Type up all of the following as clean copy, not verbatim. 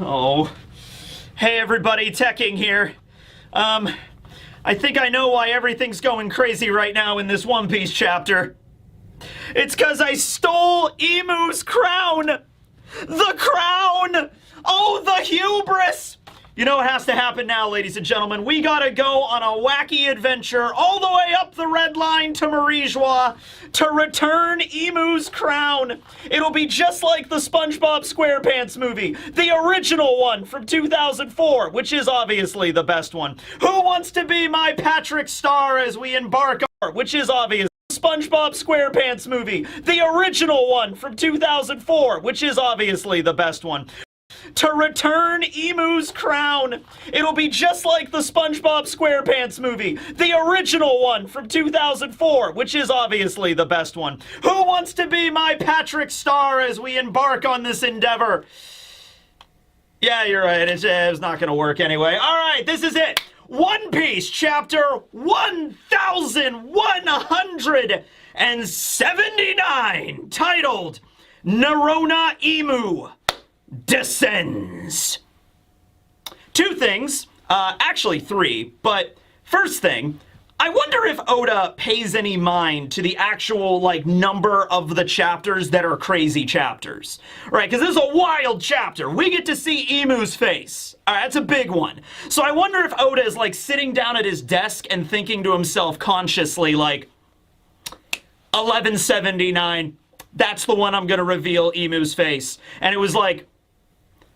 Oh. Hey everybody, Teching here. I think I know why everything's going crazy right now in this One Piece chapter. It's 'cause I stole Emu's crown! The crown! Oh, the hubris! You know what has to happen now, ladies and gentlemen. We gotta go on a wacky adventure all the way up the red line to Marijois to return Emu's crown. It'll be just like the SpongeBob SquarePants movie, the original one from 2004, which is obviously the best one. Who wants to be my Patrick Star as we embark on, which is obvious. SpongeBob SquarePants movie, the original one from 2004, which is obviously the best one. To return Emu's crown. It'll be just like the SpongeBob SquarePants movie, the original one from 2004, which is obviously the best one. Who wants to be my Patrick Star as we embark on this endeavor? Yeah, you're right. It's not gonna work anyway. All right, this is it. One Piece chapter 1179, titled Nerona Emu Descends. Two things, actually three, but first thing, I wonder if Oda pays any mind to the actual, number of the chapters that are crazy chapters. Right, because this is a wild chapter. We get to see Emu's face. Alright, that's a big one. So I wonder if Oda is, sitting down at his desk and thinking to himself consciously, 1179, that's the one I'm gonna reveal Emu's face. And it was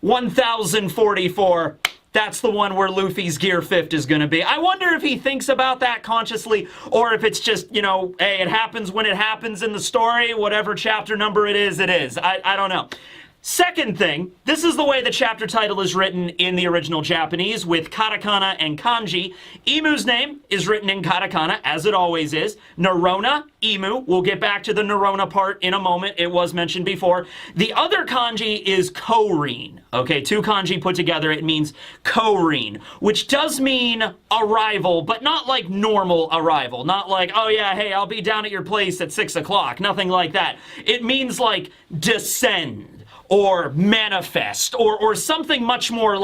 1044, that's the one where Luffy's Gear 5th is gonna be. I wonder if he thinks about that consciously, or if it's just, hey, it happens when it happens in the story, whatever chapter number it is, it is. I don't know. Second thing, this is the way the chapter title is written in the original Japanese with katakana and kanji. Emu's name is written in katakana, as it always is. Nerona, Emu. We'll get back to the Nerona part in a moment. It was mentioned before. The other kanji is korin. Okay, two kanji put together, it means korin, which does mean arrival, but not like normal arrival. Not like, oh yeah, hey, I'll be down at your place at 6 o'clock. Nothing like that. It means descend, or manifest, or something much more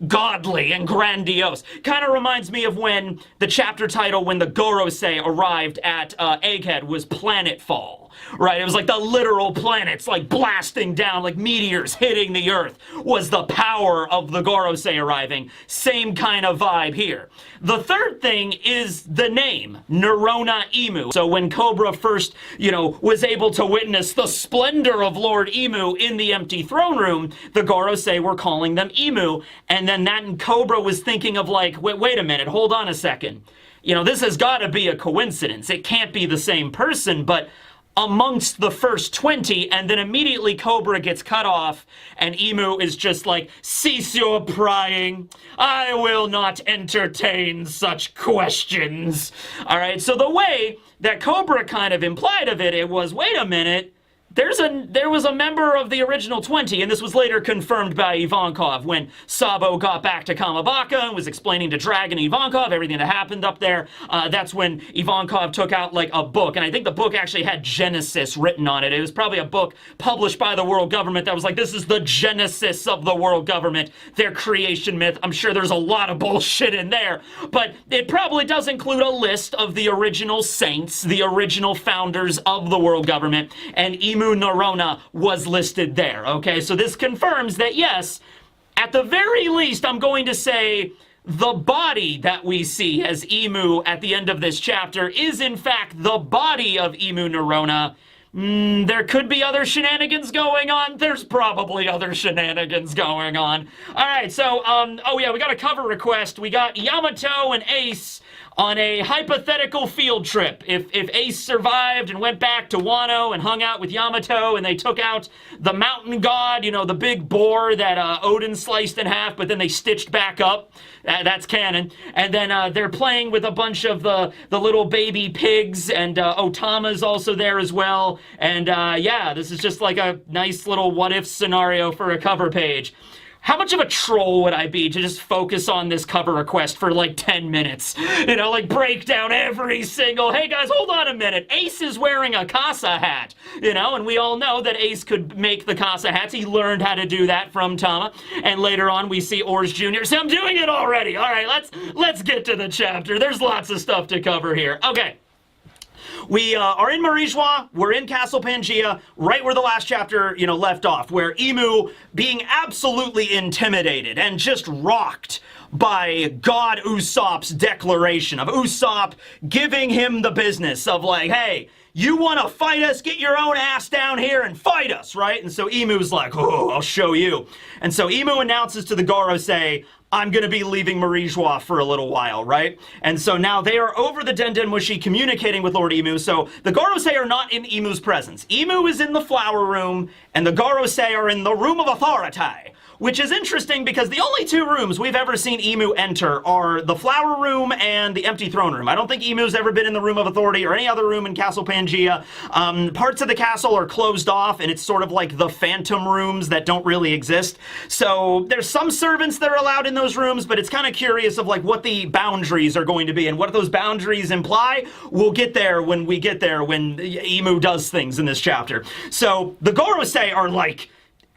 godly and grandiose. Kind of reminds me of when the chapter title, when the Gorosei arrived at Egghead, was Planetfall. Right, it was the literal planets blasting down, meteors hitting the earth, was the power of the Gorosei arriving. Same kind of vibe here. The third thing is the name, Nerona Emu. So when Cobra first, was able to witness the splendor of Lord Emu in the empty throne room, the Gorosei were calling them Emu, and then Cobra was thinking of wait a minute, hold on a second. This has got to be a coincidence. It can't be the same person, but amongst the first 20, and then immediately Cobra gets cut off, and Emu is just cease your prying. I will not entertain such questions. All right, so the way that Cobra kind of implied of it, it was, wait a minute, there was a member of the original 20, and this was later confirmed by Ivankov when Sabo got back to Kamabaka and was explaining to Dragon and Ivankov everything that happened up there. That's when Ivankov took out a book, and I think the book actually had Genesis written on it. It was probably a book published by the world government that was this is the genesis of the world government, their creation myth. I'm sure there's a lot of bullshit in there, but it probably does include a list of the original saints, the original founders of the world government, and Emu Nerona was listed there, okay? So this confirms that, yes, at the very least, I'm going to say the body that we see as Emu at the end of this chapter is, in fact, the body of Emu Nerona. There could be other shenanigans going on. There's probably other shenanigans going on. All right, so, oh yeah, we got a cover request. We got Yamato and Ace on a hypothetical field trip. If Ace survived and went back to Wano and hung out with Yamato and they took out the mountain god, the big boar that Odin sliced in half, but then they stitched back up. That's canon. And then they're playing with a bunch of the little baby pigs, and Otama's also there as well. And yeah, this is just a nice little what-if scenario for a cover page. how much of a troll would I be to just focus on this cover request for like 10 minutes? You know, like break down every single, hey guys, hold on a minute. Ace is wearing a Casa hat, you know, and we all know that Ace could make the Casa hats. He learned how to do that from Tama. And later on we see Ors Jr. So I'm doing it already. All right, let's get to the chapter. There's lots of stuff to cover here. Okay. We are in Marijois, we're in Castle Pangea, right where the last chapter, you know, left off, where Emu, being absolutely intimidated and just rocked by God Usopp's declaration, of Usopp giving him the business of like, hey, you want to fight us? Get your own ass down here and fight us, right? And so Emu's like, oh, I'll show you. And so Emu announces to the Gorosei, I'm going to be leaving Marijois for a little while, right? And so now they are over the Dendenmushi communicating with Lord Emu. So the Gorosei are not in Emu's presence. Emu is in the flower room, and the Gorosei are in the room of authority. Which is interesting because the only two rooms we've ever seen Emu enter are the flower room and the empty throne room. I don't think Emu's ever been in the room of authority or any other room in Castle Pangea. Parts of the castle are closed off, and it's sort of like the phantom rooms that don't really exist. So there's some servants that are allowed in those rooms, but it's kind of curious of like what the boundaries are going to be and what those boundaries imply. We'll get there when we get there, when Emu does things in this chapter. So the Gorosei are like,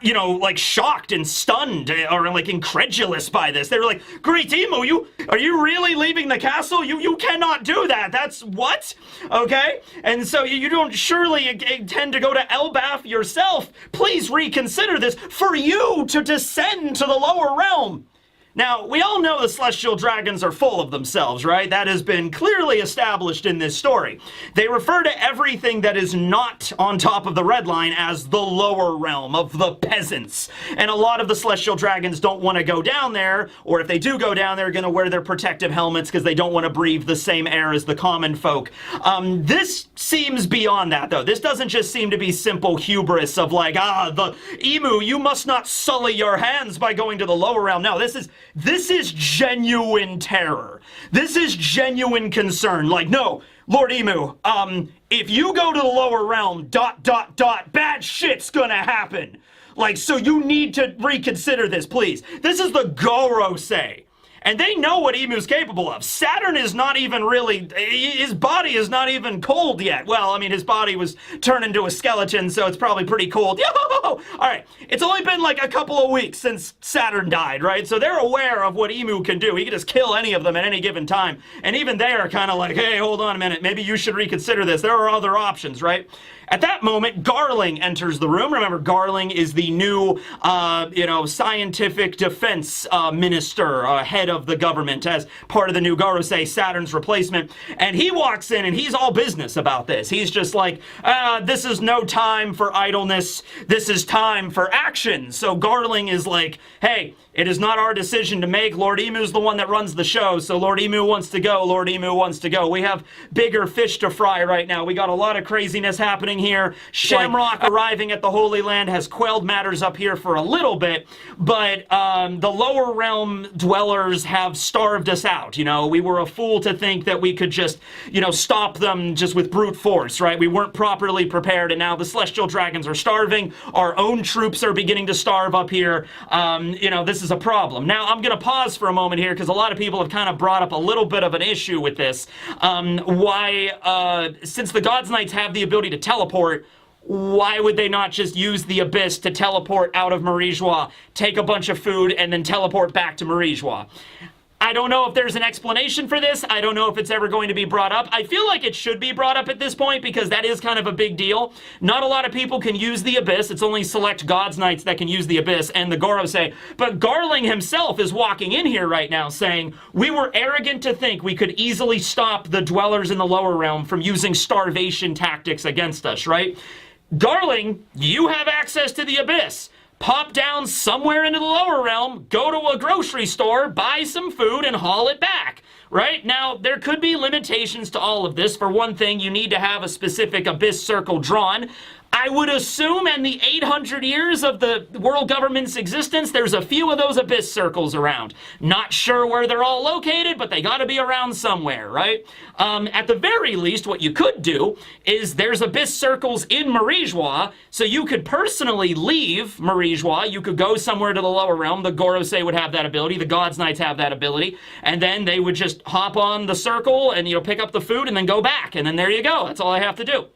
you know, like shocked and stunned or like incredulous by this. They were like, great Emu, are you really leaving the castle? You cannot do that. That's what? Okay? And so you don't surely intend to go to Elbaf yourself. Please reconsider this for you to descend to the lower realm. Now, we all know the Celestial Dragons are full of themselves, right? That has been clearly established in this story. They refer to everything that is not on top of the red line as the lower realm of the peasants. And a lot of the Celestial Dragons don't want to go down there, or if they do go down, they're going to wear their protective helmets because they don't want to breathe the same air as the common folk. This seems beyond that, though. This doesn't just seem to be simple hubris of like, the Emu, you must not sully your hands by going to the lower realm. No, this is genuine terror. This is genuine concern. Like, no, Lord Emu, if you go to the lower realm, ... bad shit's gonna happen. Like, so you need to reconsider this, please. This is the Gorosei. And they know what Emu's capable of. Saturn is not even really, his body is not even cold yet. Well, I mean, his body was turned into a skeleton, so it's probably pretty cold. All right, it's only been like a couple of weeks since Saturn died, right? So they're aware of what Emu can do. He can just kill any of them at any given time. And even they are kind of like, hey, hold on a minute. Maybe you should reconsider this. There are other options, right? At that moment, Garling enters the room. Remember, Garling is the new, scientific defense minister, head of the government, as part of the new Gorosei, Saturn's replacement. And he walks in, and he's all business about this. He's just like, this is no time for idleness. This is time for action. So Garling is like, hey, it is not our decision to make. Lord Emu's the one that runs the show, so Lord Emu wants to go. Lord Emu wants to go. We have bigger fish to fry right now. We got a lot of craziness happening here. Shamrock arriving at the Holy Land has quelled matters up here for a little bit, but the lower realm dwellers have starved us out. You know, we were a fool to think that we could just, stop them just with brute force, right? We weren't properly prepared, and now the Celestial Dragons are starving. Our own troops are beginning to starve up here. This is a problem. Now, I'm going to pause for a moment here because a lot of people have kind of brought up a little bit of an issue with this. Since the Gods Knights have the ability to teleport, why would they not just use the Abyss to teleport out of Marijois, take a bunch of food, and then teleport back to Marijois? I don't know if there's an explanation for this. I don't know if it's ever going to be brought up. I feel like it should be brought up at this point because that is kind of a big deal. Not a lot of people can use the Abyss. It's only select Gods Knights that can use the Abyss and the Gorosei. But Garling himself is walking in here right now saying, we were arrogant to think we could easily stop the dwellers in the lower realm from using starvation tactics against us, right? Garling, you have access to the Abyss. Pop down somewhere into the lower realm, go to a grocery store, buy some food, and haul it back, right? Now, there could be limitations to all of this. For one thing, you need to have a specific Abyss circle drawn. I would assume in the 800 years of the world government's existence, there's a few of those abyss circles around. Not sure where they're all located, but they got to be around somewhere, right? At the very least, what you could do is there's abyss circles in Marijois, so you could personally leave Marijois. You could go somewhere to the lower realm. The Gorosei would have that ability. The God's Knights have that ability. And then they would just hop on the circle and, pick up the food and then go back. And then there you go. That's all I have to do.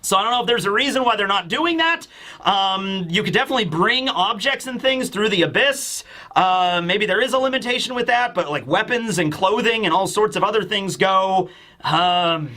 So I don't know if there's a reason why they're not doing that. You could definitely bring objects and things through the abyss. Maybe there is a limitation with that, but like weapons and clothing and all sorts of other things go.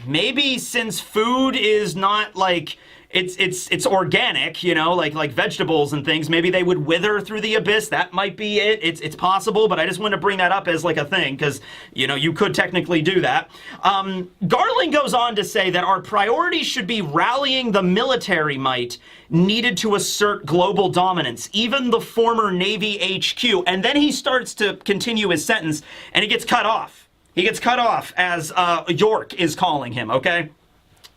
Maybe since food is not like... It's organic, like vegetables and things. Maybe they would wither through the abyss. That might be it. It's possible, but I just wanted to bring that up as like a thing because, you could technically do that. Garling goes on to say that our priority should be rallying the military might needed to assert global dominance, even the former Navy HQ. And then he starts to continue his sentence, and he gets cut off. He gets cut off as York is calling him, okay?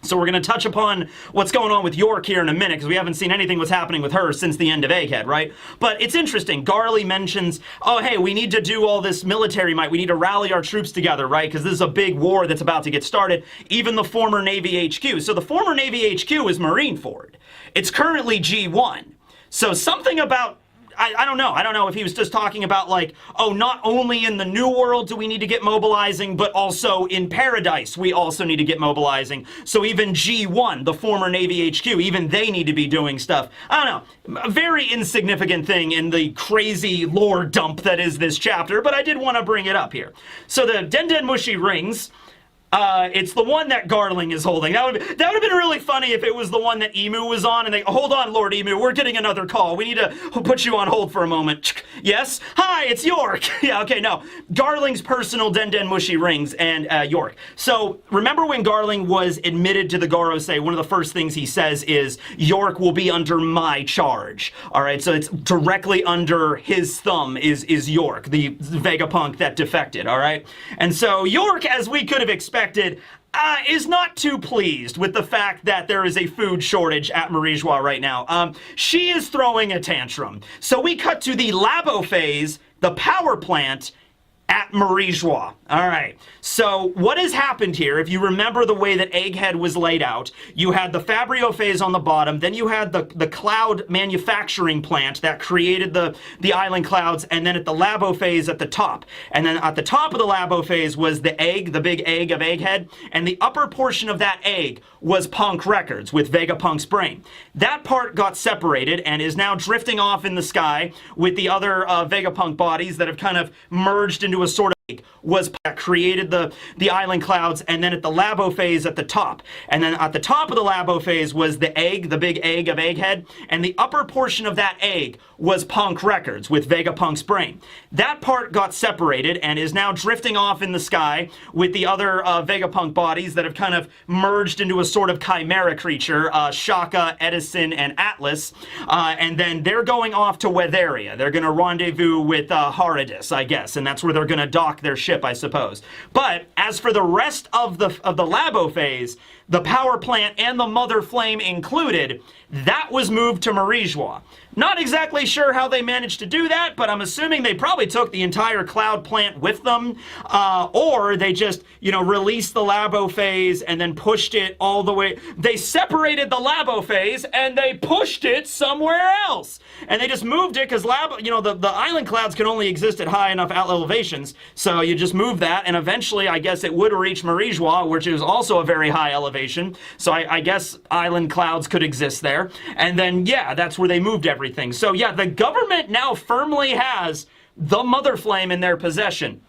So we're going to touch upon what's going on with York here in a minute, because we haven't seen anything what's happening with her since the end of Egghead, right? But it's interesting. Garly mentions, oh, hey, we need to do all this military might. We need to rally our troops together, right? Because this is a big war that's about to get started. Even the former Navy HQ. So the former Navy HQ is Marineford. It's currently G1. So something about... I don't know. I don't know if he was just talking about like, oh, not only in the New World do we need to get mobilizing, but also in Paradise we also need to get mobilizing. So even G1, the former Navy HQ, even they need to be doing stuff. I don't know. A very insignificant thing in the crazy lore dump that is this chapter, but I did want to bring it up here. So the Den Mushi rings... it's the one that Garling is holding. That would have been really funny if it was the one that Emu was on, and they, hold on, Lord Emu, we're getting another call. We need to put you on hold for a moment. Yes? Hi, it's York. Yeah, okay, no. Garling's personal Den Mushi rings, and York. So, remember when Garling was admitted to the Gorosei, one of the first things he says is, York will be under my charge. Alright, so it's directly under his thumb is York, the Vegapunk that defected, alright? And so, York, as we could have expected, is not too pleased with the fact that there is a food shortage at Marijois right now. She is throwing a tantrum. So we cut to the Labo phase, the power plant, at Marijois. Alright, so what has happened here, if you remember the way that Egghead was laid out, you had the Fabrio phase on the bottom, then you had the cloud manufacturing plant that created the island clouds, and then at the Labo phase at the top. And then at the top of the Labo phase was the egg, the big egg of Egghead, and the upper portion of that egg was Punk Records with Vegapunk's brain. That part got separated and is now drifting off in the sky with the other Vegapunk bodies that have kind of merged into a sort of was created the island clouds, and then at the Labo phase at the top. And then at the top of the Labo phase was the egg, the big egg of Egghead, and the upper portion of that egg was Punk Records with Vegapunk's brain. That part got separated and is now drifting off in the sky with the other Vegapunk bodies that have kind of merged into a sort of chimera creature, Shaka, Edison, and Atlas. And then they're going off to Weatheria. They're going to rendezvous with Haradis, I guess, and that's where they're going to dock their ship, I suppose. But as for the rest of the Labo phase, the power plant and the Mother Flame included, that was moved to Marijois. Not exactly sure how they managed to do that, but I'm assuming they probably took the entire cloud plant with them, or they just, released the Labo phase and then pushed it all the way. They separated the Labo phase and they pushed it somewhere else. And they just moved it because Labo, the island clouds can only exist at high enough elevations, so you just move that, and eventually I guess it would reach Marijois, which is also a very high elevation, so I guess island clouds could exist there. And then, yeah, that's where they moved everything. So, yeah, the government now firmly has the Mother Flame in their possession.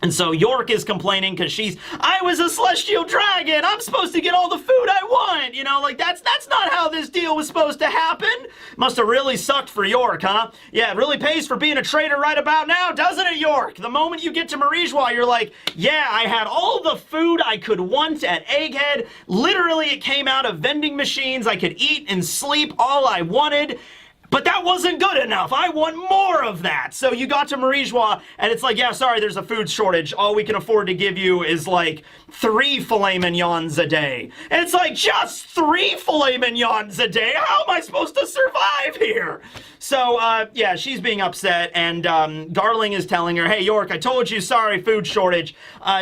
And so York is complaining because I was a celestial dragon. I'm supposed to get all the food I want. That's not how this deal was supposed to happen. Must have really sucked for York, huh? Yeah, it really pays for being a traitor right about now, doesn't it, York? The moment you get to Marijois, you're like, yeah, I had all the food I could want at Egghead. Literally, it came out of vending machines. I could eat and sleep all I wanted. But that wasn't good enough. I want more of that. So you got to Marijois, and it's like, yeah, sorry, there's a food shortage. All we can afford to give you is like 3 filet mignons a day. And it's like, just 3 filet mignons a day? How am I supposed to survive here? So, yeah, she's being upset, and Garling is telling her, hey, York, I told you, sorry, food shortage.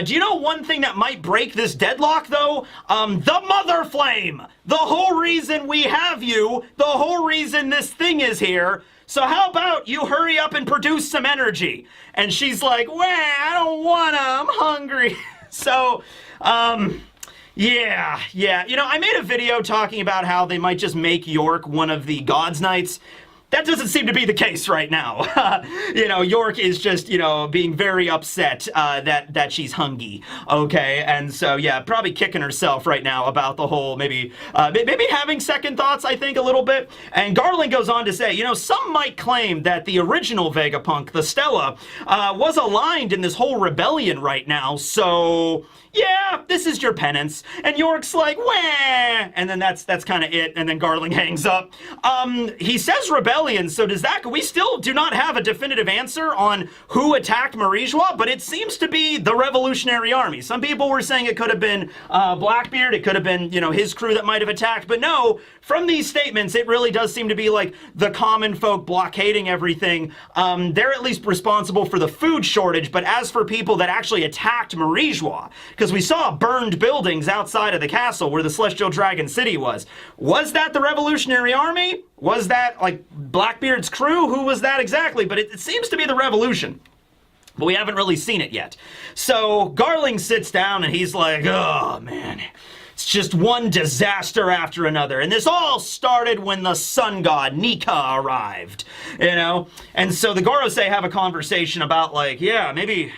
Do you know one thing that might break this deadlock, though? The mother flame! The whole reason we have you, the whole reason this thing is here. So how about you hurry up and produce some energy? And she's like, well, I don't wanna, I'm hungry. So, yeah. You know, I made a video talking about how they might just make York one of the God's Knights. That doesn't seem to be the case right now. You know, York is just, you know, being very upset that she's hungry, okay? And so, yeah, probably kicking herself right now about the whole maybe having second thoughts, I think, a little bit. And Garland goes on to say, you know, some might claim that the original Vegapunk, the Stella, was aligned in this whole rebellion right now, so... yeah, this is your penance. And York's like, wah! And then that's kind of it. And then Garling hangs up. He says rebellion, so does that... we still do not have a definitive answer on who attacked Marijois, but it seems to be the Revolutionary Army. Some people were saying it could have been Blackbeard, it could have been, you know, his crew that might have attacked, but no, from these statements, it really does seem to be like the common folk blockading everything. They're at least responsible for the food shortage, but as for people that actually attacked Marijois, because we saw burned buildings outside of the castle where the Celestial Dragon City was that the Revolutionary Army? Was that, like, Blackbeard's crew? Who was that exactly? But it seems to be the Revolution. But we haven't really seen it yet. So Garling sits down and he's like, oh, man. It's just one disaster after another. And this all started when the sun god, Nika, arrived. You know? And so the Gorosei have a conversation about, like, yeah, maybe...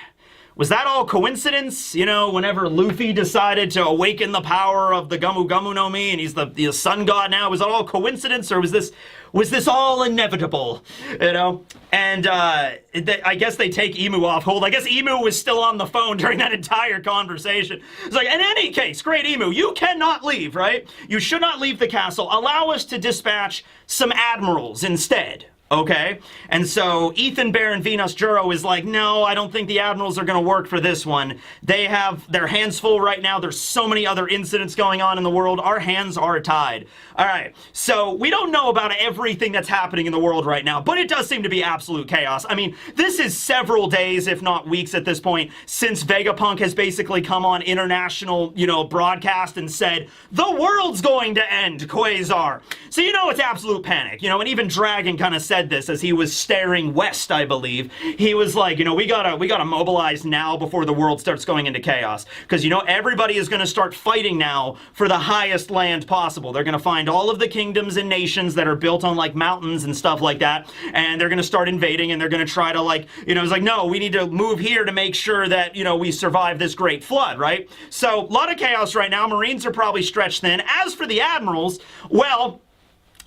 was that all coincidence? You know, whenever Luffy decided to awaken the power of the Gumu Gumu no Mi and he's the sun god now, was that all coincidence or was this all inevitable? You know? And I guess they take Emu off hold. I guess Emu was still on the phone during that entire conversation. It's like, in any case, great Emu, you cannot leave, right? You should not leave the castle. Allow us to dispatch some admirals instead. Okay, and so Ethan Bear and Venus Juro is like, no, I don't think the admirals are going to work for this one. They have their hands full right now. There's so many other incidents going on in the world. Our hands are tied. All right, so we don't know about everything that's happening in the world right now, but it does seem to be absolute chaos. I mean, this is several days, if not weeks at this point, since Vegapunk has basically come on international, you know, broadcast and said, the world's going to end, Quasar. So you know it's absolute panic, you know, and even Dragon kind of said this as he was staring west, I believe. He was like, you know, we gotta mobilize now before the world starts going into chaos. Because, you know, everybody is going to start fighting now for the highest land possible. They're going to find all of the kingdoms and nations that are built on, like, mountains and stuff like that, and they're going to start invading, and they're going to try to, like, you know, it's like, no, we need to move here to make sure that, you know, we survive this great flood, right? So, a lot of chaos right now. Marines are probably stretched thin. As for the admirals, well...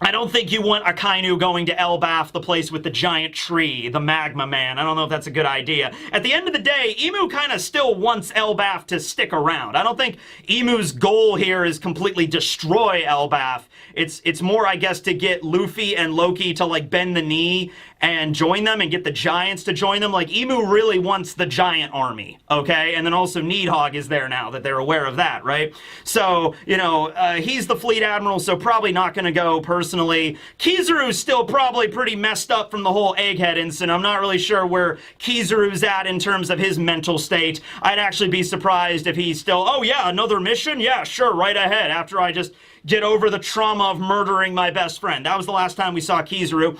I don't think you want Akainu going to Elbaf, the place with the giant tree, the magma man. I don't know if that's a good idea. At the end of the day, Emu kind of still wants Elbaf to stick around. I don't think Emu's goal here is completely destroy Elbaf. It's more, I guess, to get Luffy and Loki to, like, bend the knee and join them and get the giants to join them. Like, Emu really wants the giant army, okay? And then also Needhog is there now, that they're aware of that, right? So, you know, he's the fleet admiral, so probably not going to go personally. Kizaru's still probably pretty messed up from the whole Egghead incident. I'm not really sure where Kizaru's at in terms of his mental state. I'd actually be surprised if he's still, oh yeah, another mission? Yeah, sure, right ahead, after I just get over the trauma of murdering my best friend. That was the last time we saw Kizaru.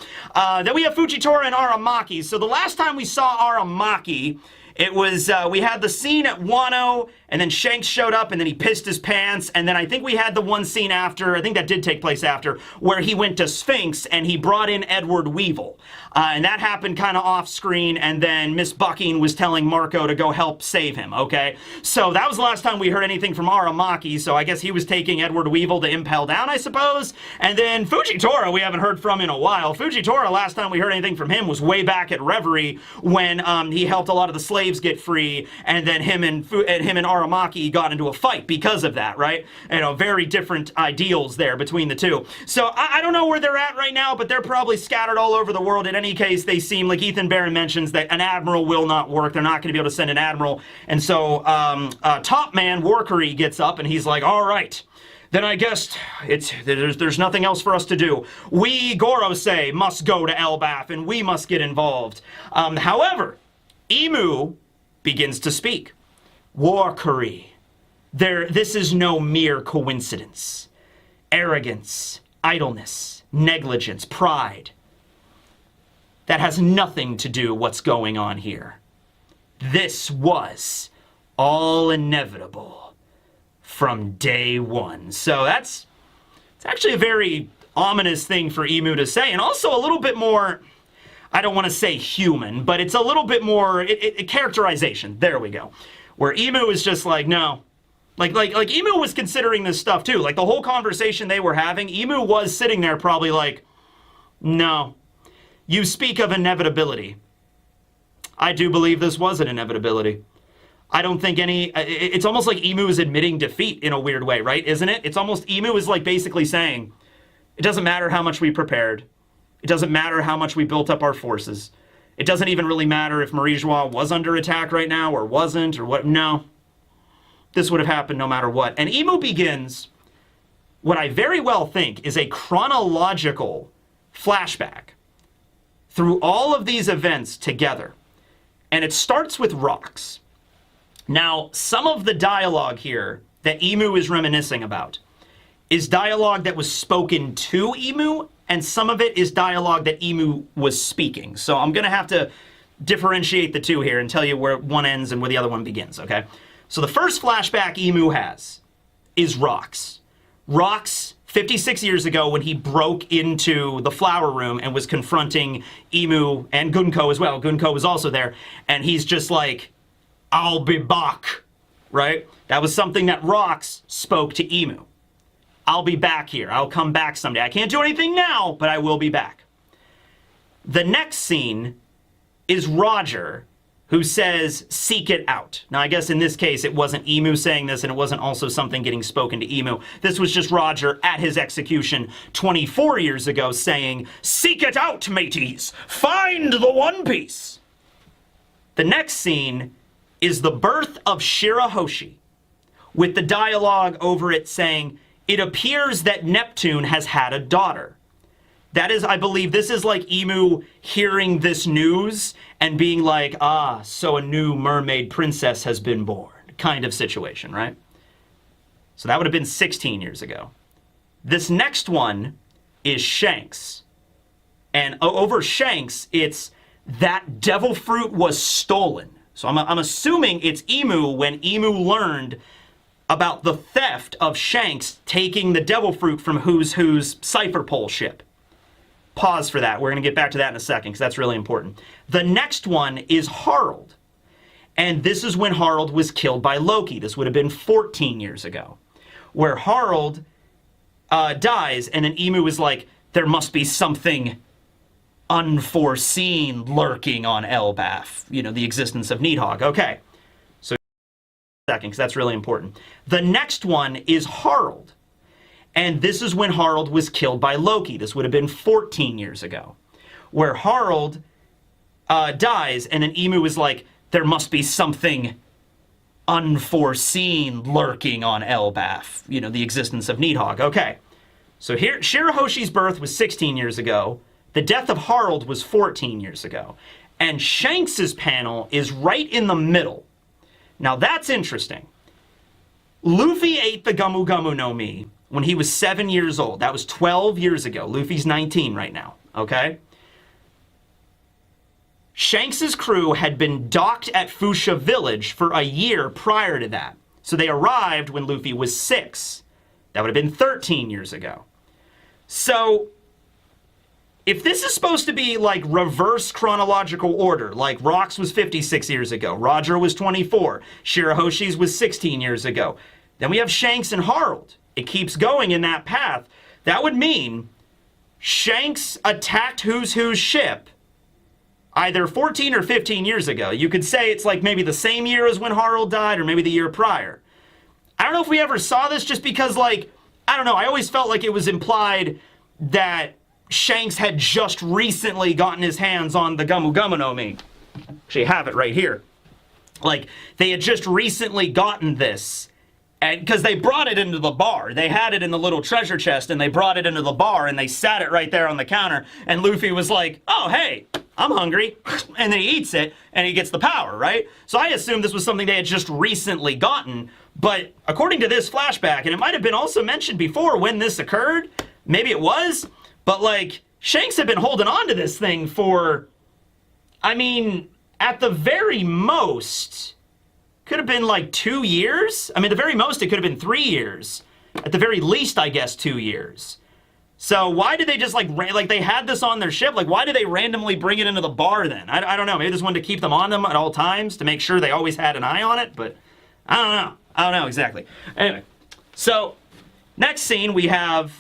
Then we have Fujitora and Aramaki. So the last time we saw Aramaki, it was, we had the scene at Wano, and then Shanks showed up, and then he pissed his pants, and then I think we had the one scene after, I think that did take place after, where he went to Sphinx, and he brought in Edward Weevil. And that happened kind of off-screen, and then Miss Bucking was telling Marco to go help save him, okay? So that was the last time we heard anything from Aramaki, so I guess he was taking Edward Weevil to impel down, I suppose. And then Fujitora we haven't heard from in a while. Fujitora, last time we heard anything from him was way back at Reverie, when he helped a lot of the slaves slaves get free, and then him and Aramaki got into a fight because of that, right? You know, very different ideals there between the two. So I don't know where they're at right now, but they're probably scattered all over the world. In any case, they seem like Ethan Barron mentions that an admiral will not work. They're not going to be able to send an admiral. And so top man, Warkery, gets up and he's like, all right, then I guess there's nothing else for us to do. We, Gorosei, must go to Elbaf, and we must get involved. However, Emu begins to speak. Warkery, this is no mere coincidence. Arrogance, idleness, negligence, pride. That has nothing to do with what's going on here. This was all inevitable from day one. So it's actually a very ominous thing for Emu to say, and also a little bit more, I don't want to say human, but it's a little bit more characterization. There we go. Where Emu is just like, no. Like Emu was considering this stuff too. Like the whole conversation they were having, Emu was sitting there probably like, no. You speak of inevitability. I do believe this was an inevitability. I don't think it's almost like Emu is admitting defeat in a weird way, right? Isn't it? It's almost, Emu is like basically saying, it doesn't matter how much we prepared. It doesn't matter how much we built up our forces. It doesn't even really matter if Marie-Joie was under attack right now or wasn't or what. No. This would have happened no matter what. And Emu begins what I very well think is a chronological flashback through all of these events together. And it starts with rocks. Now, some of the dialogue here that Emu is reminiscing about is dialogue that was spoken to Emu, and some of it is dialogue that Emu was speaking. So I'm going to have to differentiate the two here and tell you where one ends and where the other one begins, okay? So the first flashback Emu has is Rocks. Rocks, 56 years ago when he broke into the flower room and was confronting Emu and Gunko as well. Gunko was also there, and he's just like, I'll be back, right? That was something that Rocks spoke to Emu. I'll be back here. I'll come back someday. I can't do anything now, but I will be back. The next scene is Roger, who says, seek it out. Now, I guess in this case, it wasn't Emu saying this, and it wasn't also something getting spoken to Emu. This was just Roger at his execution 24 years ago saying, seek it out, mateys! Find the One Piece! The next scene is the birth of Shirahoshi, with the dialogue over it saying, it appears that Neptune has had a daughter. That is, I believe, this is like Emu hearing this news and being like, ah, so a new mermaid princess has been born, kind of situation, right? So that would have been 16 years ago. This next one is Shanks. And over Shanks, it's that devil fruit was stolen. So I'm assuming it's Emu when Emu learned about the theft of Shanks taking the devil fruit from Who's Who's Cypher Pole ship. Pause for that. We're going to get back to that in a second because that's really important. The next one is Harald. And this is when Harald was killed by Loki. This would have been 14 years ago. Where Harald dies and then Emu is like, there must be something unforeseen lurking on Elbaf. You know, the existence of Needhog. Okay. So, second, because that's really important. The next one is Harald. And this is when Harald was killed by Loki. This would have been 14 years ago. Where Harald dies and then Emu is like, there must be something unforeseen lurking on Elbaf. You know, the existence of Needhog. Okay. So here, Shirahoshi's birth was 16 years ago. The death of Harald was 14 years ago. And Shanks's panel is right in the middle. Now that's interesting. Luffy ate the Gumu Gumu no Mi when he was 7 years old. That was 12 years ago. Luffy's 19 right now, okay? Shanks's crew had been docked at Fuchsia Village for a year prior to that. So they arrived when Luffy was 6. That would have been 13 years ago. So if this is supposed to be like reverse chronological order, like Rocks was 56 years ago, Roger was 24, Shirahoshi's was 16 years ago, then we have Shanks and Harald. It keeps going in that path. That would mean Shanks attacked Who's Who's ship either 14 or 15 years ago. You could say it's like maybe the same year as when Harald died, or maybe the year prior. I don't know if we ever saw this, just because, like, I don't know, I always felt like it was implied that Shanks had just recently gotten his hands on the Gumu Gumu no Mi. Actually, I have it right here. Like, they had just recently gotten this, and because they brought it into the bar. They had it in the little treasure chest, and they brought it into the bar, and they sat it right there on the counter, and Luffy was like, oh, hey, I'm hungry, and then he eats it, and he gets the power, right? So I assumed this was something they had just recently gotten, but according to this flashback, and it might have been also mentioned before when this occurred, maybe it was, but, like, Shanks had been holding on to this thing for, I mean, at the very most, could have been like 2 years. I mean, the very most, it could have been 3 years. At the very least, I guess, 2 years. So why did they just, like they had this on their ship? Like, why did they randomly bring it into the bar then? I don't know. Maybe this wanted to keep them on them at all times to make sure they always had an eye on it, but I don't know. I don't know exactly. Anyway, so next scene, we have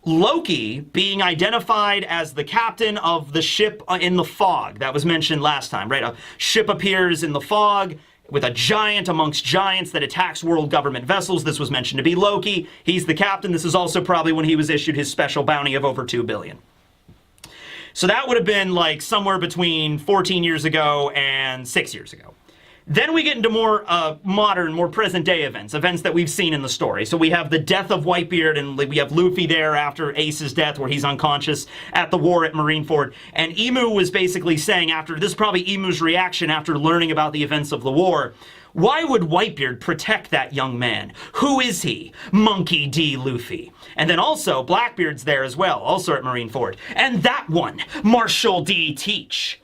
Loki being identified as the captain of the ship in the fog. That was mentioned last time, right? A ship appears in the fog with a giant amongst giants that attacks world government vessels. This was mentioned to be Loki. He's the captain. This is also probably when he was issued his special bounty of over 2 billion. So that would have been like somewhere between 14 years ago and 6 years ago. Then we get into more modern, more present-day events that we've seen in the story. So we have the death of Whitebeard, and we have Luffy there after Ace's death, where he's unconscious at the war at Marineford. And Emu was basically saying after, this is probably Emu's reaction after learning about the events of the war, why would Whitebeard protect that young man? Who is he? Monkey D. Luffy. And then also, Blackbeard's there as well, also at Marineford. And that one, Marshall D. Teach.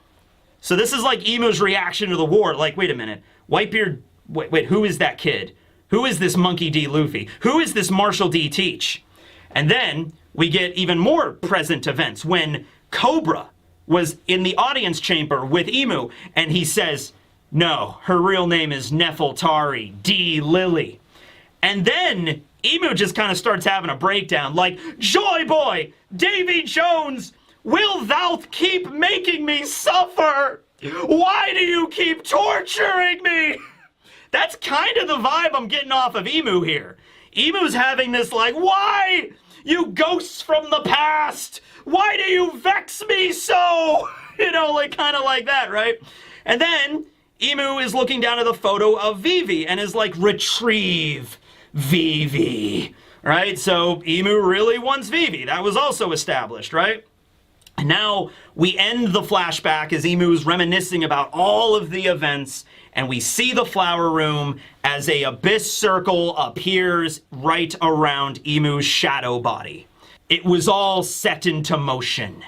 So this is like Emu's reaction to the war. Like, wait a minute. Whitebeard, wait, who is that kid? Who is this Monkey D. Luffy? Who is this Marshall D. Teach? And then we get even more present events when Cobra was in the audience chamber with Emu, and he says, no, her real name is Nefeltari D. Lily. And then Emu just kind of starts having a breakdown, like, Joy Boy, Davy Jones, will thou keep making me suffer? Why do you keep torturing me? That's kind of the vibe I'm getting off of Emu here. Emu's having this like, why? You ghosts from the past! Why do you vex me so? You know, like kind of like that, right? And then Emu is looking down at the photo of Vivi and is like, retrieve Vivi, right? So Emu really wants Vivi. That was also established, right? And now we end the flashback as Emu's reminiscing about all of the events, and we see the flower room as a abyss circle appears right around Emu's shadow body. It was all set into motion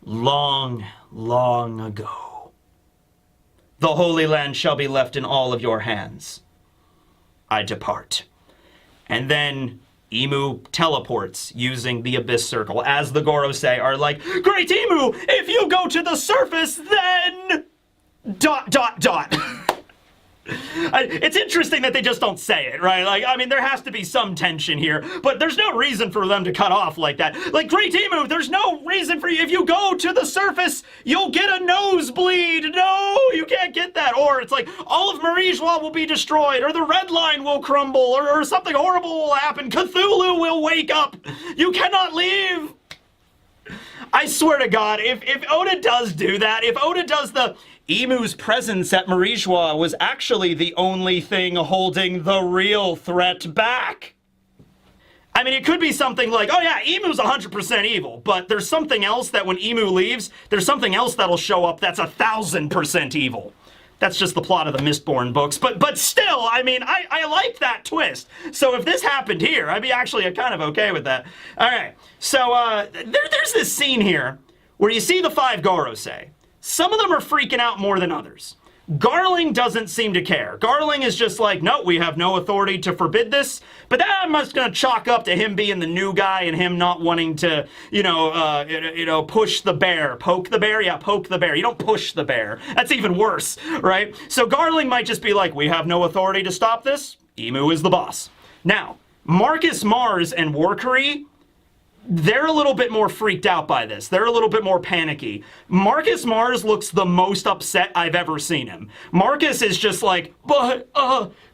long, long ago. The Holy Land shall be left in all of your hands. I depart. And then Emu teleports using the Abyss Circle, as the Gorosei are like, Great Emu, if you go to the surface, then... ... It's interesting that they just don't say it, right? Like, I mean, there has to be some tension here, but there's no reason for them to cut off like that. Like, Great Emu, there's no reason for you. If you go to the surface, you'll get a nosebleed. No, you can't get that. Or it's like, all of Marijois will be destroyed, or the Red Line will crumble, or something horrible will happen. Cthulhu will wake up. You cannot leave. I swear to God, if Oda does do that, if Oda does the... Emu's presence at Marijois was actually the only thing holding the real threat back. I mean, it could be something like, oh yeah, Emu's 100% evil, but there's something else that when Emu leaves, there's something else that'll show up that's 1,000% evil. That's just the plot of the Mistborn books, but still, I mean, I like that twist. So if this happened here, I'd be actually kind of okay with that. All right, so there's this scene here where you see the 5 Gorosei. Some of them are freaking out more than others. Garling doesn't seem to care. Garling is just like, no, we have no authority to forbid this. But that I'm just going to chalk up to him being the new guy and him not wanting to, push the bear. Poke the bear? Yeah, poke the bear. You don't push the bear. That's even worse, right? So Garling might just be like, we have no authority to stop this. Emu is the boss. Now, Marcus Mars and Warkery, they're a little bit more freaked out by this. They're a little bit more panicky. Marcus Mars looks the most upset I've ever seen him. Marcus is just like, but,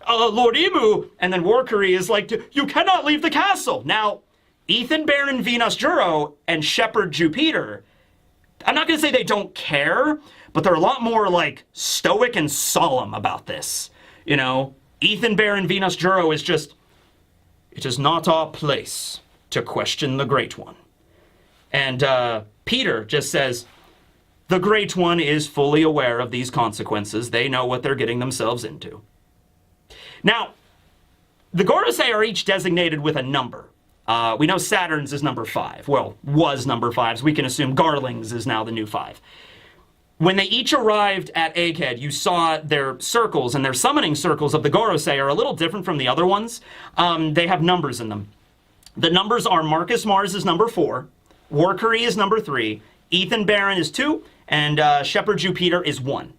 Lord Emu. And then Warkery is like, you cannot leave the castle. Now, Ethan Baron Venus Juro and Shepherd Jupiter, I'm not going to say they don't care, but they're a lot more like stoic and solemn about this. You know, Ethan Baron Venus Juro is just, it is not our place to question the Great One. And Peter just says, the Great One is fully aware of these consequences. They know what they're getting themselves into. Now, the Gorosei are each designated with a number. We know Saturn's is number 5. Well, was number 5, so we can assume Garling's is now the new 5. When they each arrived at Egghead, you saw their circles, and their summoning circles of the Gorosei are a little different from the other ones. They have numbers in them. The numbers are Marcus Mars is number 4, Warkery is number 3, Ethan Baron is 2, and Shepherd Jupiter is 1.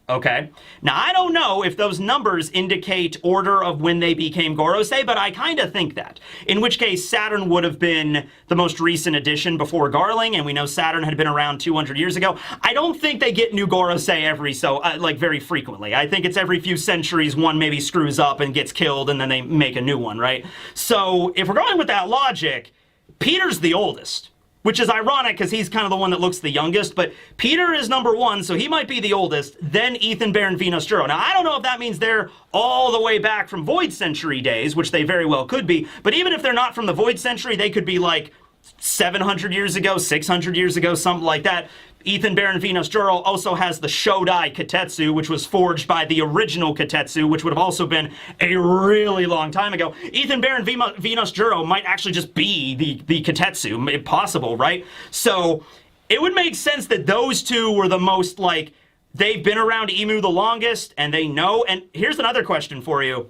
Okay? Now, I don't know if those numbers indicate order of when they became Gorosei, but I kind of think that. In which case, Saturn would have been the most recent addition before Garling, and we know Saturn had been around 200 years ago. I don't think they get new Gorosei very frequently. I think it's every few centuries one maybe screws up and gets killed, and then they make a new one, right? So, if we're going with that logic, Peter's the oldest. Which is ironic because he's kind of the one that looks the youngest, but Peter is number 1, so he might be the oldest, then Ethan Baron Venus Juro. Now, I don't know if that means they're all the way back from Void Century days, which they very well could be, but even if they're not from the Void Century, they could be like 700 years ago, 600 years ago, something like that. Ethan Baron Venus Juro also has the Shodai Katetsu, which was forged by the original Katetsu, which would have also been a really long time ago. Ethan Baron Venus Juro might actually just be the Katetsu, if possible, right? So it would make sense that those two were the most, like, they've been around Emu the longest, and they know. And here's another question for you.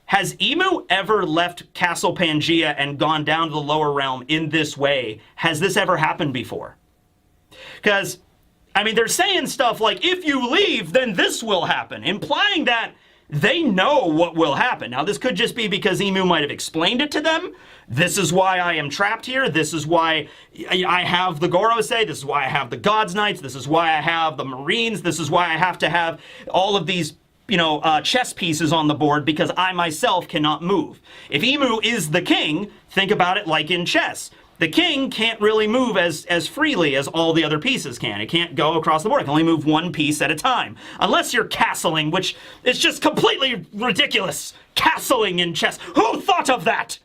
Has Emu ever left Castle Pangaea and gone down to the lower realm in this way? Has this ever happened before? Because, I mean, they're saying stuff like, if you leave, then this will happen, implying that they know what will happen. Now, this could just be because Emu might have explained it to them. This is why I am trapped here. This is why I have the Gorosei. This is why I have the God's Knights. This is why I have the Marines. This is why I have to have all of these, chess pieces on the board, because I myself cannot move. If Emu is the king, think about it like in chess. The king can't really move as freely as all the other pieces can. It can't go across the board. It can only move one piece at a time. Unless you're castling, which is just completely ridiculous. Castling in chess. Who thought of that?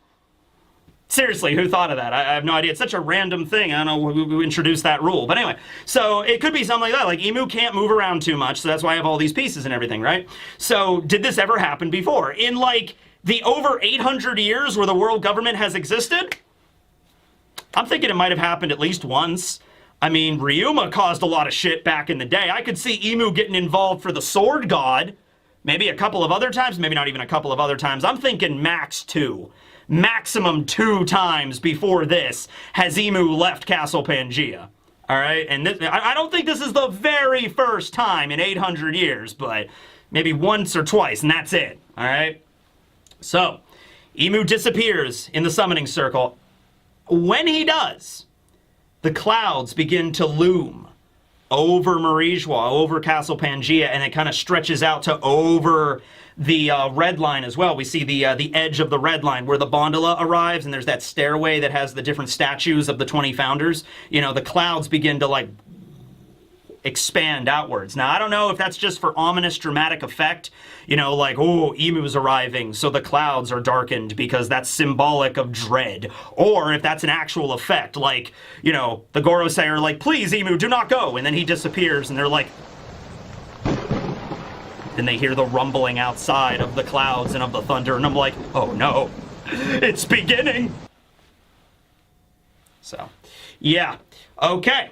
Seriously, who thought of that? I have no idea. It's such a random thing. I don't know who introduced that rule. But anyway, so it could be something like that. Like, Emu can't move around too much, so that's why I have all these pieces and everything, right? So, did this ever happen before? In, like, the over 800 years where the world government has existed? I'm thinking it might have happened at least once. I mean, Ryuma caused a lot of shit back in the day. I could see Emu getting involved for the Sword God. Maybe a couple of other times, maybe not even a couple of other times. I'm thinking max 2. Maximum 2 times before this has Emu left Castle Pangaea. All right? And this, I don't think this is the very first time in 800 years, but maybe once or twice, and that's it. All right? So, Emu disappears in the summoning circle. When he does, the clouds begin to loom over Marijois, over Castle Pangaea, and it kind of stretches out to over the red line as well. We see the edge of the red line where the gondola arrives, and there's that stairway that has the different statues of the 20 founders. You know, the clouds begin to, like, expand outwards. Now, I don't know if that's just for ominous dramatic effect, you know, like, oh, Emu's arriving, so the clouds are darkened because that's symbolic of dread, or if that's an actual effect, like, you know, the Gorosei are like, please, Emu, do not go, and then he disappears, and they're like, then they hear the rumbling outside of the clouds and of the thunder, and I'm like, oh no, it's beginning. So, yeah, okay.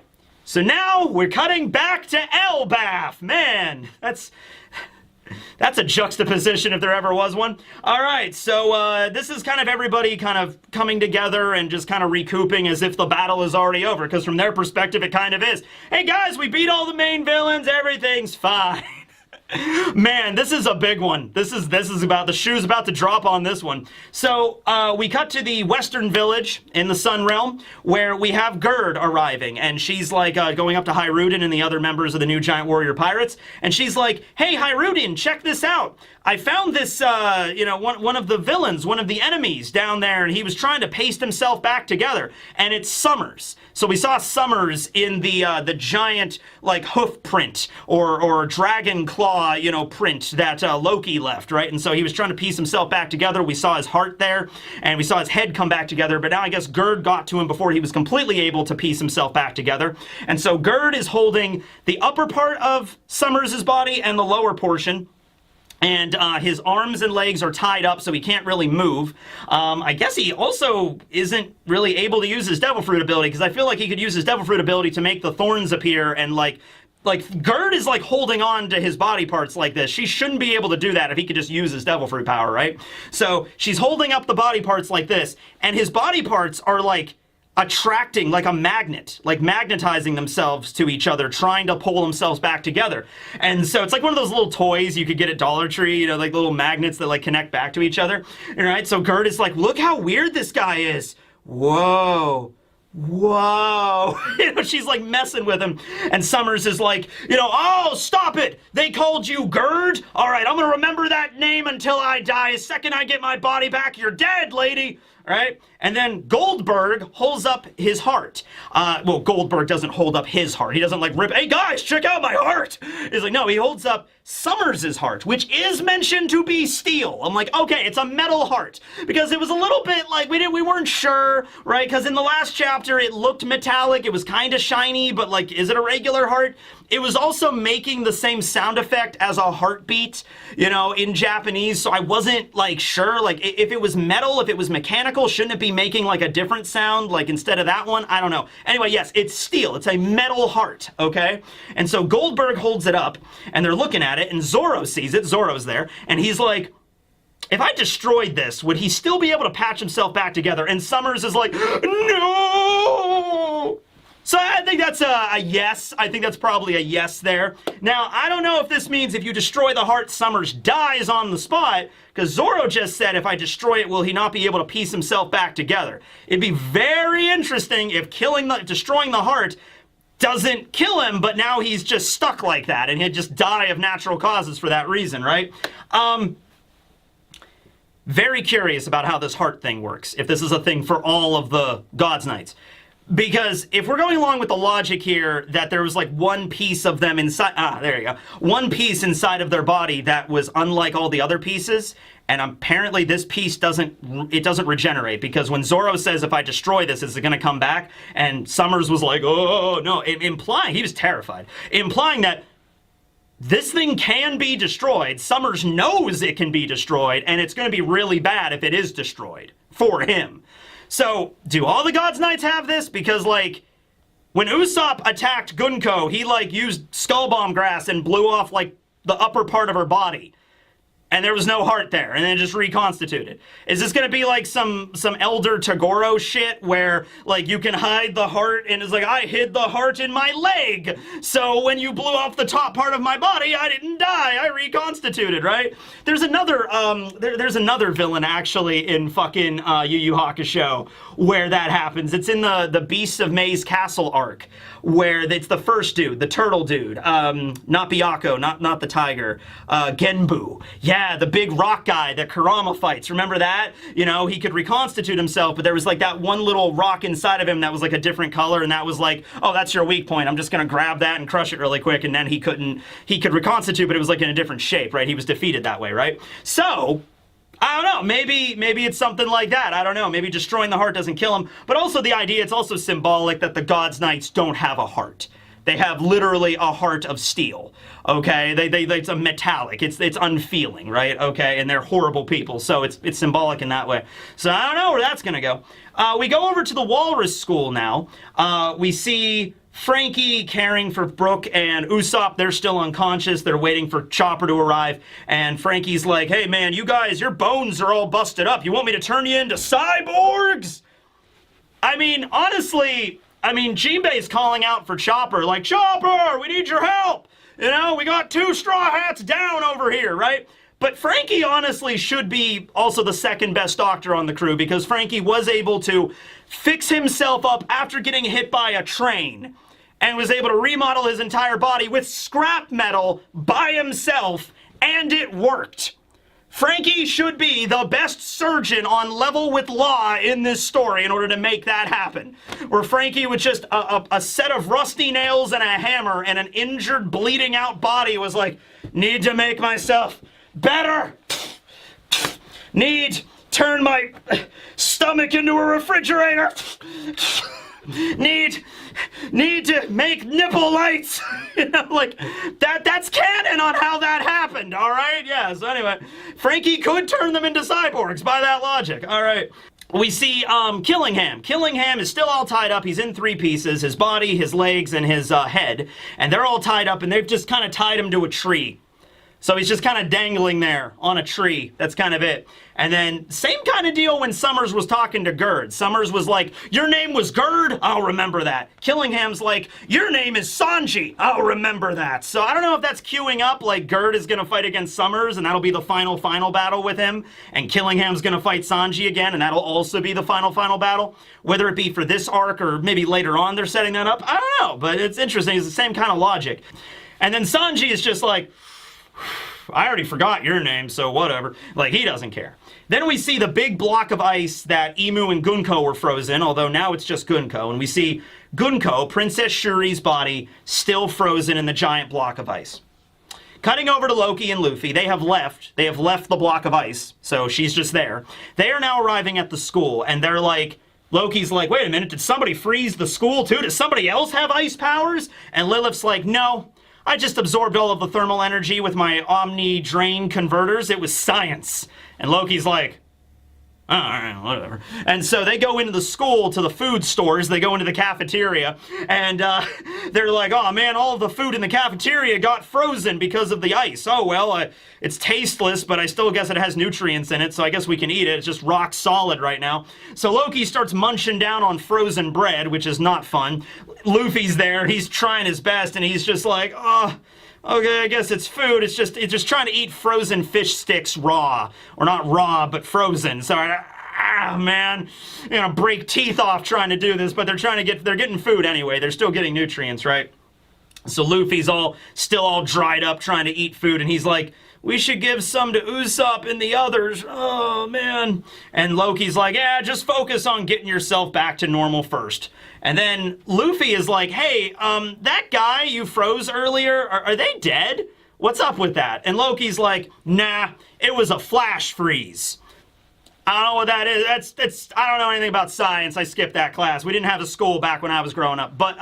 So now we're cutting back to Elbaf. Man, that's a juxtaposition if there ever was one. All right, so this is kind of everybody kind of coming together and just kind of recouping as if the battle is already over, because from their perspective it kind of is. Hey guys, we beat all the main villains, everything's fine. Man, this is a big one. This is about, the shoe's about to drop on this one. So we cut to the Western Village in the Sun Realm, where we have Gerd arriving, and she's like going up to Hyrudin and the other members of the new Giant Warrior Pirates, and she's like, "Hey, Hyrudin, check this out. I found this, one of the villains, one of the enemies down there, and he was trying to paste himself back together, and it's Summers." So we saw Summers in the giant, like, hoof print, or dragon claw, print that Loki left, right? And so he was trying to piece himself back together. We saw his heart there, and we saw his head come back together, but now I guess Gerd got to him before he was completely able to piece himself back together. And so Gerd is holding the upper part of Summers' body and the lower portion, and his arms and legs are tied up, so he can't really move. I guess he also isn't really able to use his Devil Fruit ability, because I feel like he could use his Devil Fruit ability to make the thorns appear, and like Gerd is like holding on to his body parts like this. She shouldn't be able to do that if he could just use his Devil Fruit power, right? So she's holding up the body parts like this, and his body parts are like attracting, like a magnet, like magnetizing themselves to each other, trying to pull themselves back together. And so it's like one of those little toys you could get at Dollar Tree, like little magnets that like connect back to each other. All right, so Gerd is like, look how weird this guy is. Whoa. Whoa. She's like messing with him. And Summers is like, oh, stop it. They called you Gerd? All right, I'm going to remember that name until I die. The second I get my body back, you're dead, lady. Right? And then Goldberg holds up his heart. Well, Goldberg doesn't hold up his heart. He doesn't like rip, "Hey guys, check out my heart." He's like, no, he holds up Summers' heart, which is mentioned to be steel. I'm like, okay, it's a metal heart. Because it was a little bit like, we weren't sure, right? Because in the last chapter, it looked metallic. It was kind of shiny, but like, is it a regular heart? It was also making the same sound effect as a heartbeat, in Japanese, so I wasn't, like, sure. Like, if it was metal, if it was mechanical, shouldn't it be making, like, a different sound, like, instead of that one? I don't know. Anyway, yes, it's steel. It's a metal heart, okay? And so Goldberg holds it up, and they're looking at it, and Zoro sees it. Zoro's there, and he's like, if I destroyed this, would he still be able to patch himself back together? And Summers is like, no! So I think that's a yes. I think that's probably a yes there. Now, I don't know if this means if you destroy the heart, Summers dies on the spot, because Zoro just said if I destroy it, will he not be able to piece himself back together? It'd be very interesting if destroying the heart doesn't kill him, but now he's just stuck like that, and he'd just die of natural causes for that reason, right? Very curious about how this heart thing works, if this is a thing for all of the God's Knights. Because if we're going along with the logic here that there was like one piece of them inside, there you go, one piece inside of their body that was unlike all the other pieces, and apparently this piece doesn't regenerate, because when Zoro says if I destroy this, is it going to come back? And Summers was like, oh no, implying, he was terrified, implying that this thing can be destroyed. Summers knows it can be destroyed, and it's going to be really bad if it is destroyed for him. So, do all the God's Knights have this? Because, like, when Usopp attacked Gunko, he, like, used Skull Bomb Grass and blew off, like, the upper part of her body. And there was no heart there, and then it just reconstituted. Is this gonna be like some Elder Tagoro shit where, like, you can hide the heart, and it's like, I hid the heart in my leg, so when you blew off the top part of my body, I didn't die, I reconstituted, right? There's another, there's another villain, actually, in fucking Yu Yu Hakusho, where that happens. It's in the Beasts of Maze Castle arc, where it's the first dude, the turtle dude, not Byakuya, not the tiger, Genbu. Yeah, the big rock guy that Kurama fights. Remember that? He could reconstitute himself, but there was like that one little rock inside of him that was like a different color, and that was like, oh, that's your weak point. I'm just gonna grab that and crush it really quick, and then he could reconstitute, but it was like in a different shape, right? He was defeated that way, right? So, I don't know, maybe it's something like that. I don't know, maybe destroying the heart doesn't kill him, but also the idea, it's also symbolic that the God's Knights don't have a heart. They have literally a heart of steel, okay? It's a metallic, it's unfeeling, right? Okay, and they're horrible people, so it's symbolic in that way. So I don't know where that's gonna go. We go over to the Walrus School now. We see Frankie caring for Brooke and Usopp. They're still unconscious. They're waiting for Chopper to arrive. And Frankie's like, hey man, you guys, your bones are all busted up. You want me to turn you into cyborgs? I mean, honestly, Jinbei's calling out for Chopper, like, Chopper, we need your help. You know, we got 2 straw hats down over here, right? But Frankie honestly should be also the second best doctor on the crew because Frankie was able to fix himself up after getting hit by a train and was able to remodel his entire body with scrap metal by himself, and it worked. Frankie should be the best surgeon on level with Laaa in this story in order to make that happen. Where Frankie with just a set of rusty nails and a hammer and an injured, bleeding out body was like, need to make myself better. Need turn my stomach into a refrigerator. Need to make nipple lights. You know, like, that's canon on how that happened, all right? Yeah, so anyway, Frankie could turn them into cyborgs by that logic, all right. We see Killingham. Killingham is still all tied up. He's in 3 pieces, his body, his legs, and his head, and they're all tied up, and they've just kind of tied him to a tree. So he's just kind of dangling there on a tree. That's kind of it. And then same kind of deal when Summers was talking to Gerd. Summers was like, your name was Gerd? I'll remember that. Killingham's like, your name is Sanji. I'll remember that. So I don't know if that's queuing up, like Gerd is going to fight against Summers, and that'll be the final battle with him. And Killingham's going to fight Sanji again, and that'll also be the final battle. Whether it be for this arc or maybe later on they're setting that up, I don't know. But it's interesting. It's the same kind of logic. And then Sanji is just like, I already forgot your name, so whatever. Like, he doesn't care. Then we see the big block of ice that Imu and Gunko were frozen, although now it's just Gunko. And we see Gunko, Princess Shuri's body, still frozen in the giant block of ice. Cutting over to Loki and Luffy, they have left the block of ice, so she's just there. They are now arriving at the school, and they're like, Loki's like, wait a minute, did somebody freeze the school too? Does somebody else have ice powers? And Lilith's like, no. I just absorbed all of the thermal energy with my Omni-Drain converters. It was science. And Loki's like, all right, whatever. And so they go into the school, to the food stores. They go into the cafeteria. And they're like, oh, man, all of the food in the cafeteria got frozen because of the ice. Oh, well, it's tasteless, but I still guess it has nutrients in it, so I guess we can eat it. It's just rock solid right now. So Loki starts munching down on frozen bread, which is not fun. Luffy's there. He's trying his best, and he's just like, oh, okay, I guess it's food. It's just trying to eat frozen fish sticks raw. Or not raw, but frozen. So, man, you know, break teeth off trying to do this, but they're getting food anyway. They're still getting nutrients, right? So Luffy's still all dried up trying to eat food, and he's like, we should give some to Usopp and the others. Oh, man. And Loki's like, yeah, just focus on getting yourself back to normal first. And then Luffy is like, hey, that guy you froze earlier, are they dead? What's up with that? And Loki's like, nah, it was a flash freeze. I don't know what that is. I don't know anything about science. I skipped that class. We didn't have a school back when I was growing up. But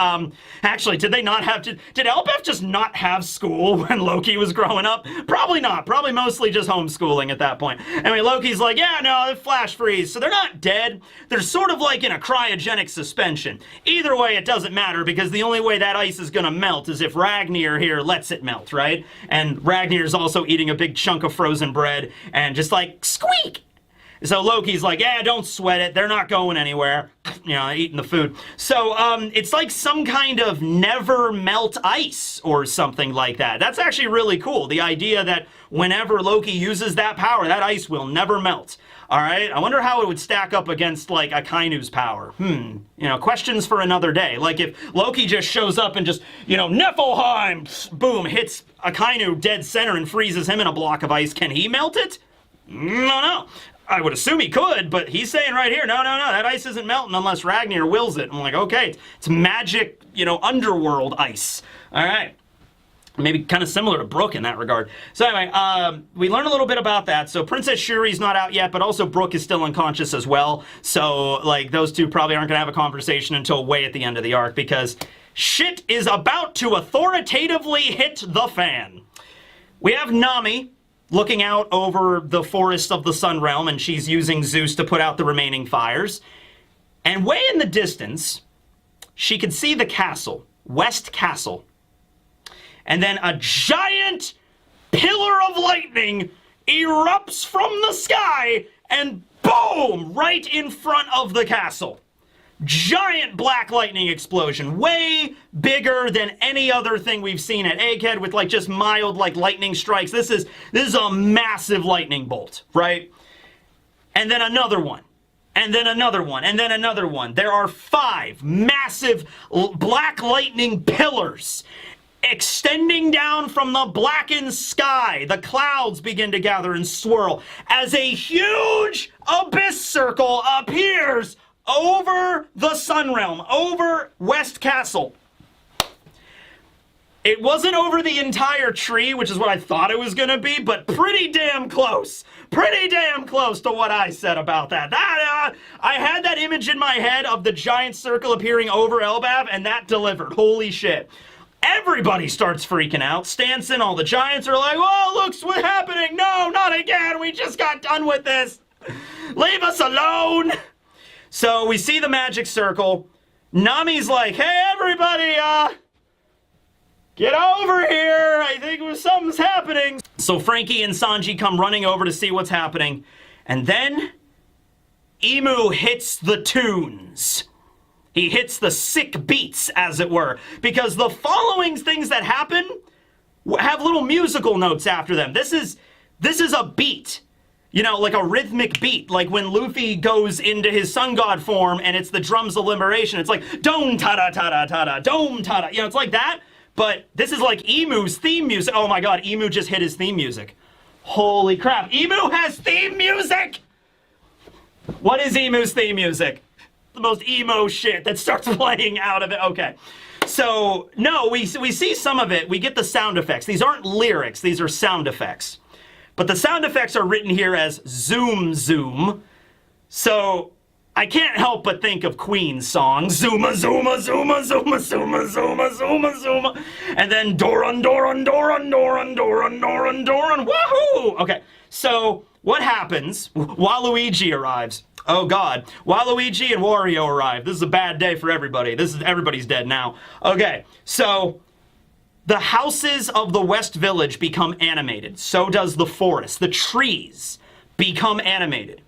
actually, did Elbaf just not have school when Loki was growing up? Probably not. Probably mostly just homeschooling at that point. Anyway, Loki's like, yeah, no, flash freeze. So they're not dead. They're sort of like in a cryogenic suspension. Either way, it doesn't matter because the only way that ice is going to melt is if Ragnir here lets it melt, right? And Ragnir's also eating a big chunk of frozen bread and just like, squeak! So Loki's like, yeah, don't sweat it. They're not going anywhere. You know, eating the food. So it's like some kind of never melt ice or something like that. That's actually really cool. The idea that whenever Loki uses that power, that ice will never melt. All right, I wonder how it would stack up against, like, Akainu's power. You know, questions for another day. Like, if Loki just shows up and just, you know, Niflheim, boom, hits Akainu dead center and freezes him in a block of ice, can he melt it? No. I would assume he could, but he's saying right here, no, that ice isn't melting unless Ragnir wills it. I'm like, okay, it's magic, you know, underworld ice. All right. Maybe kind of similar to Brook in that regard. So anyway, we learn a little bit about that. So Princess Shuri's not out yet, but also Brook is still unconscious as well. So, like, those two probably aren't going to have a conversation until way at the end of the arc because shit is about to authoritatively hit the fan. We have Nami looking out over the forest of the Sun Realm, and she's using Zeus to put out the remaining fires. And way in the distance, she could see the castle, West Castle. And then a giant pillar of lightning erupts from the sky, and boom, right in front of the castle. giant black lightning explosion, way bigger than any other thing we've seen at Egghead, with like just mild like lightning strikes. This is a massive lightning bolt, right? And then another one, and then another one, and then another one. There are 5 massive black lightning pillars extending down from the blackened sky. The clouds begin to gather and swirl as a huge abyss circle appears over the Sun Realm, over West Castle. It wasn't over the entire tree, which is what I thought it was going to be, but pretty damn close. Pretty damn close to what I said about that. I had that image in my head of the giant circle appearing over Elbaf, and that delivered. Holy shit. Everybody starts freaking out. Stanson, all the giants are like, whoa, look what's happening. No, not again. We just got done with this. Leave us alone. So we see the magic circle. Nami's like, hey, everybody, get over here. I think something's happening. So Frankie and Sanji come running over to see what's happening. And then Emu hits the tunes. He hits the sick beats, as it were. Because the following things that happen have little musical notes after them. This is a beat. You know, like a rhythmic beat, like when Luffy goes into his sun god form and it's the drums of liberation. It's like, dome tada tada tada, dome tada. You know, it's like that, but this is like Emu's theme music. Oh my god, Emu just hit his theme music. Holy crap, Emu has theme music! What is Emu's theme music? The most emo shit that starts playing out of it. Okay. So, no, we see some of it. We get the sound effects. These aren't lyrics, these are sound effects. But the sound effects are written here as zoom zoom. So I can't help but think of Queen's song. Zuma zuma zuma zuma zuma zuma zuma zuma. And then Doran Doran Doran Doran Doran Doran Doran. Woohoo! Okay, so what happens? Waluigi arrives. Oh god. Waluigi and Wario arrive. This is a bad day for everybody. Everybody's dead now. Okay, so the houses of the West Village become animated. So does the forest. The trees become animated.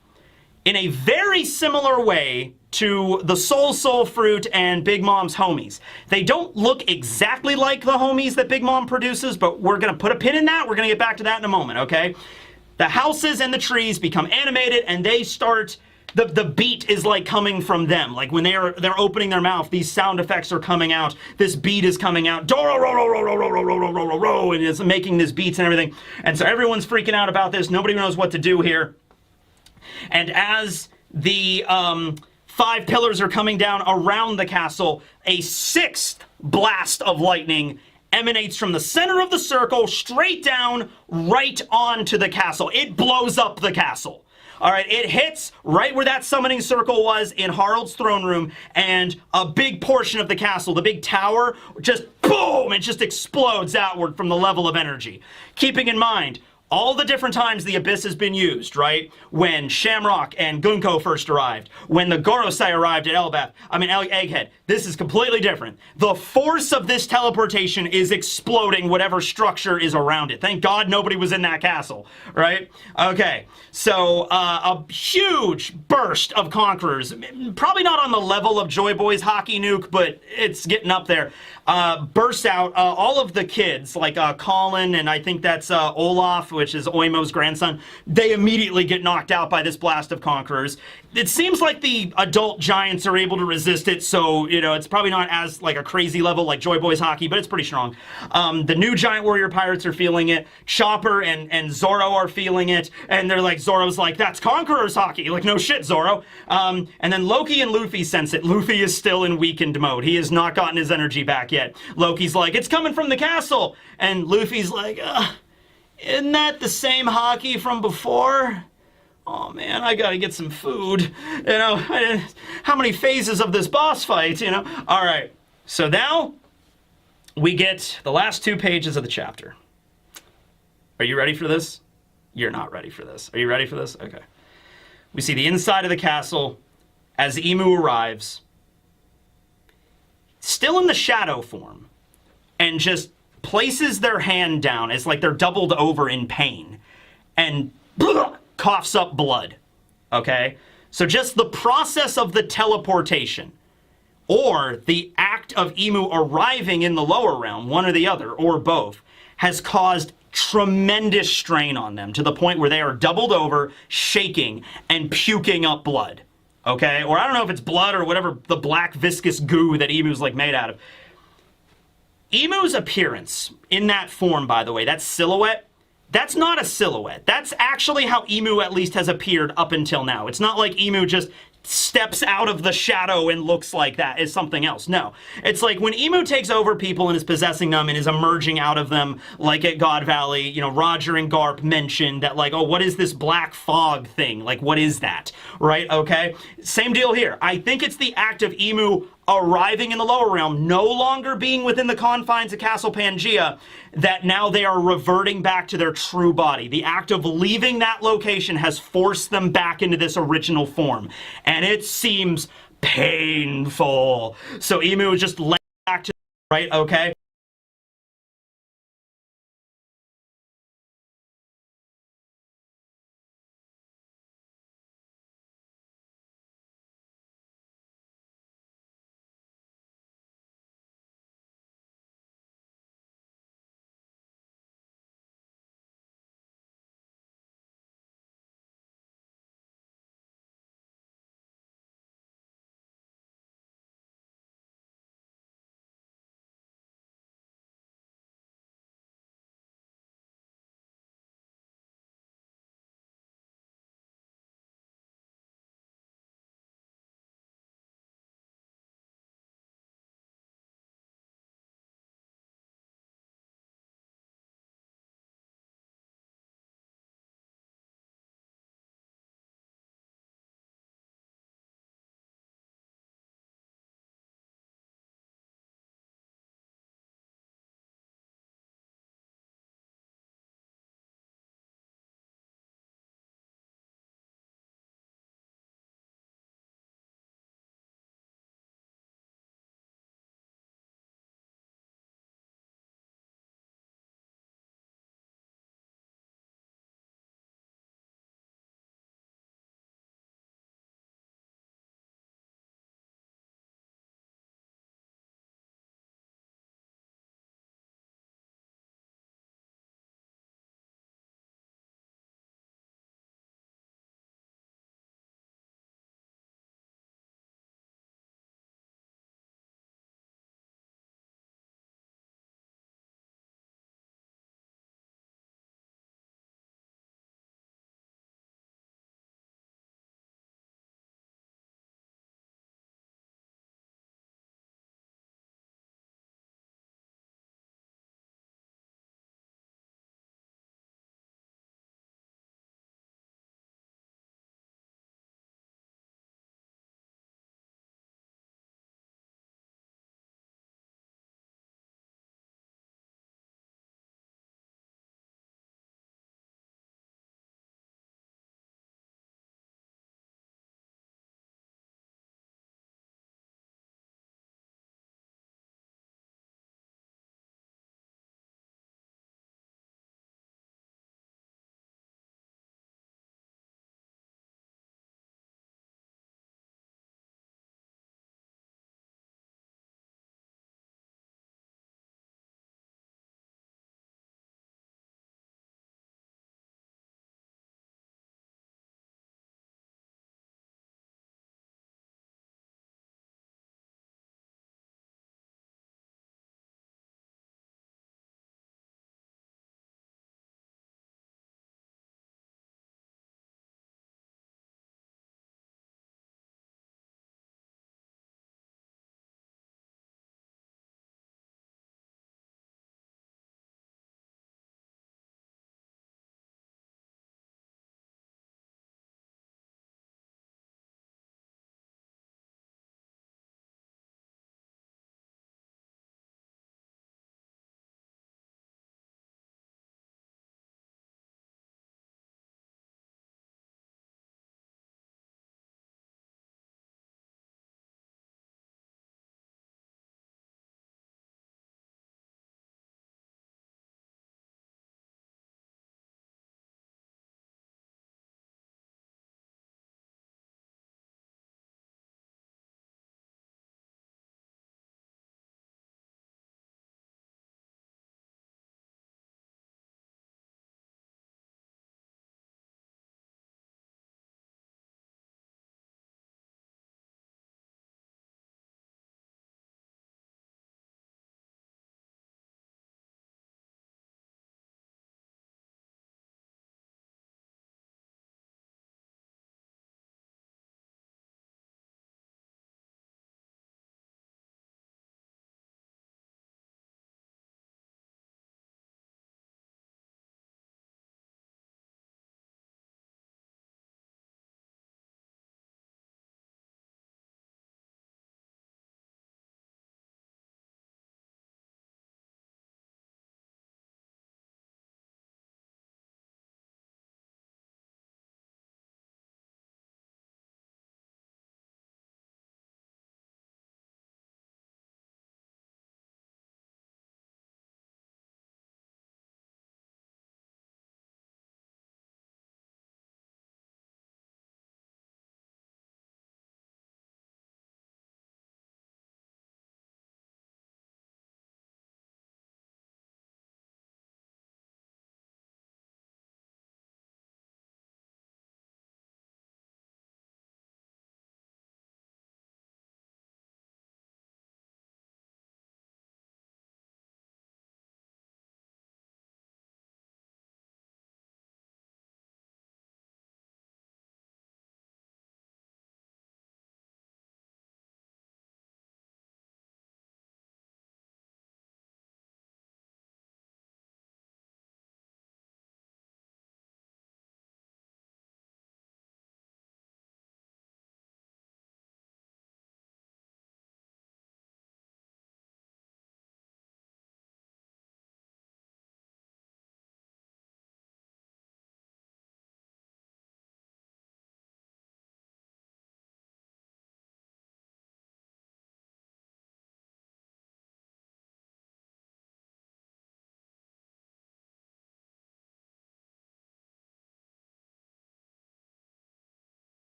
In a very similar way to the Soul Fruit and Big Mom's homies. They don't look exactly like the homies that Big Mom produces, but we're going to put a pin in that. We're going to get back to that in a moment, okay? The houses and the trees become animated, and they start... The beat is like coming from them. Like when they're opening their mouth, these sound effects are coming out. This beat is coming out. And it's making this beats and everything. And so everyone's freaking out about this. Nobody knows what to do here. And as the 5 pillars are coming down around the castle, a 6th blast of lightning emanates from the center of the circle straight down right onto the castle. It blows up the castle. All right, it hits right where that summoning circle was in Harold's throne room, and a big portion of the castle, the big tower, just boom, it just explodes outward from the level of energy. Keeping in mind, all the different times the Abyss has been used, right? When Shamrock and Gunko first arrived, when the Gorosei arrived at Egghead, this is completely different. The force of this teleportation is exploding whatever structure is around it. Thank God nobody was in that castle, right? Okay, so a huge burst of Conquerors, probably not on the level of Joy Boy's hockey nuke, but it's getting up there. Bursts out, all of the kids, like Colin, and I think that's Olaf, which is Oimo's grandson, they immediately get knocked out by this blast of Conquerors. It seems like the adult giants are able to resist it, so, you know, it's probably not as, like, a crazy level like Joy Boy's hockey, but it's pretty strong. The new Giant Warrior Pirates are feeling it. Chopper and Zoro are feeling it, and they're like, Zoro's like, that's Conqueror's hockey. Like, no shit, Zoro. And then Loki and Luffy sense it. Luffy is still in weakened mode. He has not gotten his energy back yet. Loki's like, it's coming from the castle. And Luffy's like, isn't that the same hockey from before? Oh man, I gotta get some food. You know, how many phases of this boss fight, you know? All right, so now we get the last 2 pages of the chapter. Are you ready for this? You're not ready for this. Are you ready for this? Okay. We see the inside of the castle as Emu arrives, still in the shadow form, and just places their hand down. It's like they're doubled over in pain, and coughs up blood. Okay? So just the process of the teleportation or the act of Emu arriving in the lower realm, one or the other, or both, has caused tremendous strain on them to the point where they are doubled over, shaking, and puking up blood. Okay? Or I don't know if it's blood or whatever the black viscous goo that Emu's like made out of. Emu's appearance in that form, by the way, that silhouette, that's not a silhouette. That's actually how Emu at least has appeared up until now. It's not like Emu just steps out of the shadow and looks like that is something else. No. It's like when Emu takes over people and is possessing them and is emerging out of them, like at God Valley, you know, Roger and Garp mentioned that, like, oh, what is this black fog thing? Like, what is that? Right? Okay? Same deal here. I think it's the act of Emu arriving in the lower realm, no longer being within the confines of Castle Pangea, that now they are reverting back to their true body. The act of leaving that location has forced them back into this original form. And it seems painful. So Emu is just led back to, right, okay?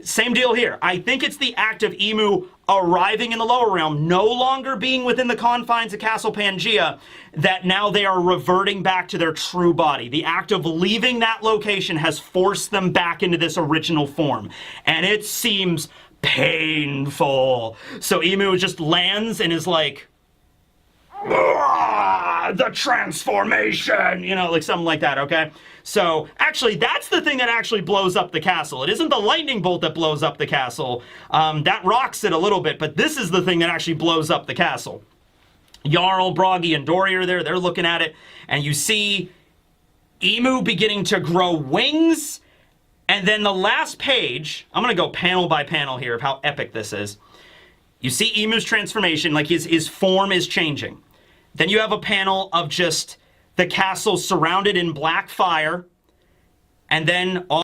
Same deal here. I think it's the act of Emu arriving in the lower realm, no longer being within the confines of Castle Pangaea, that now they are reverting back to their true body. The act of leaving that location has forced them back into this original form. And it seems painful. So Emu just lands and is like, the transformation, you know, like something like that, okay? So, actually, that's the thing that actually blows up the castle. It isn't the lightning bolt that blows up the castle. That rocks it a little bit, but this is the thing that actually blows up the castle. Jarl, Bragi, and Dory are there. They're looking at it, and you see Emu beginning to grow wings, and then the last page, I'm going to go panel by panel here of how epic this is. You see Emu's transformation, like his form is changing. Then you have a panel of just the castle surrounded in black fire, and then all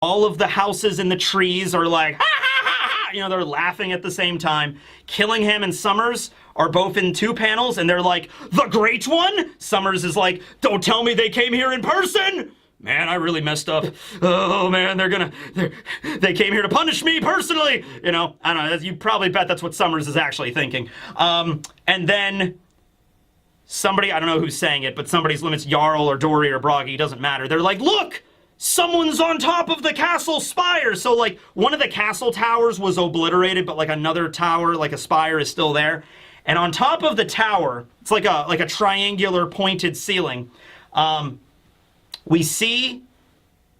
All of the houses in the trees are like, ha ha ha ha! You know, they're laughing at the same time. Killingham and Summers are both in 2 panels, and they're like, the Great One? Summers is like, don't tell me they came here in person! Man, I really messed up. Oh man, they came here to punish me personally! You know, I don't know, you probably bet that's what Summers is actually thinking. And then somebody, I don't know who's saying it, but somebody's limits Jarl or Dory or Broggy, doesn't matter. They're like, look! Someone's on top of the castle spire! So, like, one of the castle towers was obliterated, but, like, another tower, like a spire, is still there. And on top of the tower, it's like a triangular pointed ceiling, we see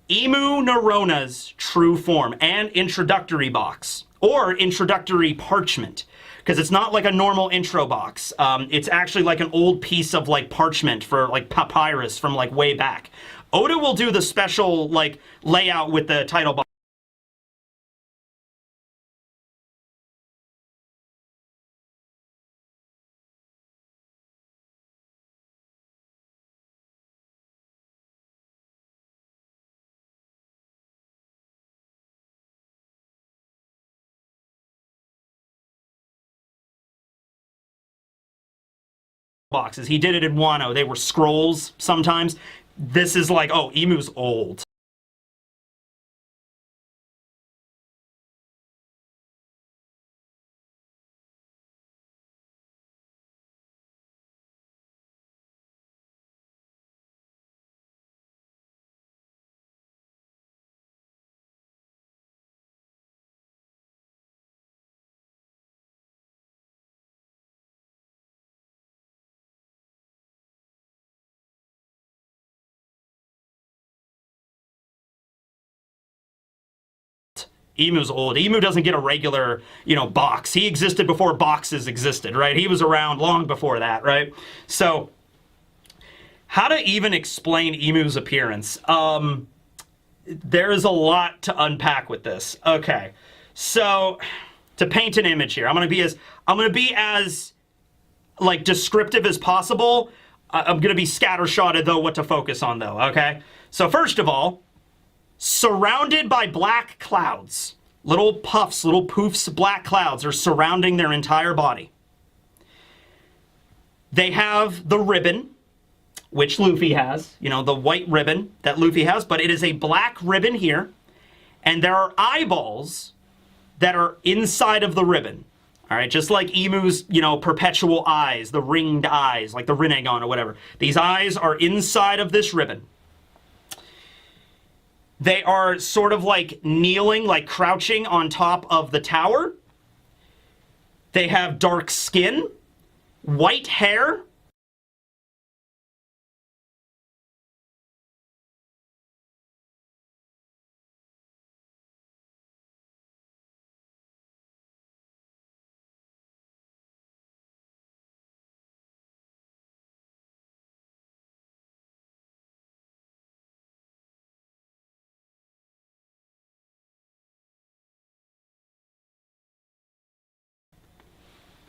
Emu Nerona's true form and introductory box, or introductory parchment, because it's not like a normal intro box. It's actually like an old piece of, like, parchment for, like, papyrus from, like, way back. Oda will do the special, like, layout with the title box. Boxes. He did it in Wano. They were scrolls sometimes. This is like, oh, Emu's old. Emu's old. Emu doesn't get a regular, you know, box. He existed before boxes existed, right? He was around long before that, right? So, how to even explain Emu's appearance? There is a lot to unpack with this. Okay, so to paint an image here, I'm gonna be as like descriptive as possible. I'm gonna be scattershotted though what to focus on though. Okay, so first of all, surrounded by black clouds. Little puffs, little poofs, black clouds are surrounding their entire body. They have the ribbon, which Luffy has, you know, the white ribbon that Luffy has, but it is a black ribbon here, and there are eyeballs that are inside of the ribbon. All right, just like Emu's, you know, perpetual eyes, the ringed eyes, like the Rinnegan or whatever. These eyes are inside of this ribbon. They are sort of like kneeling, like crouching on top of the tower. They have dark skin, white hair.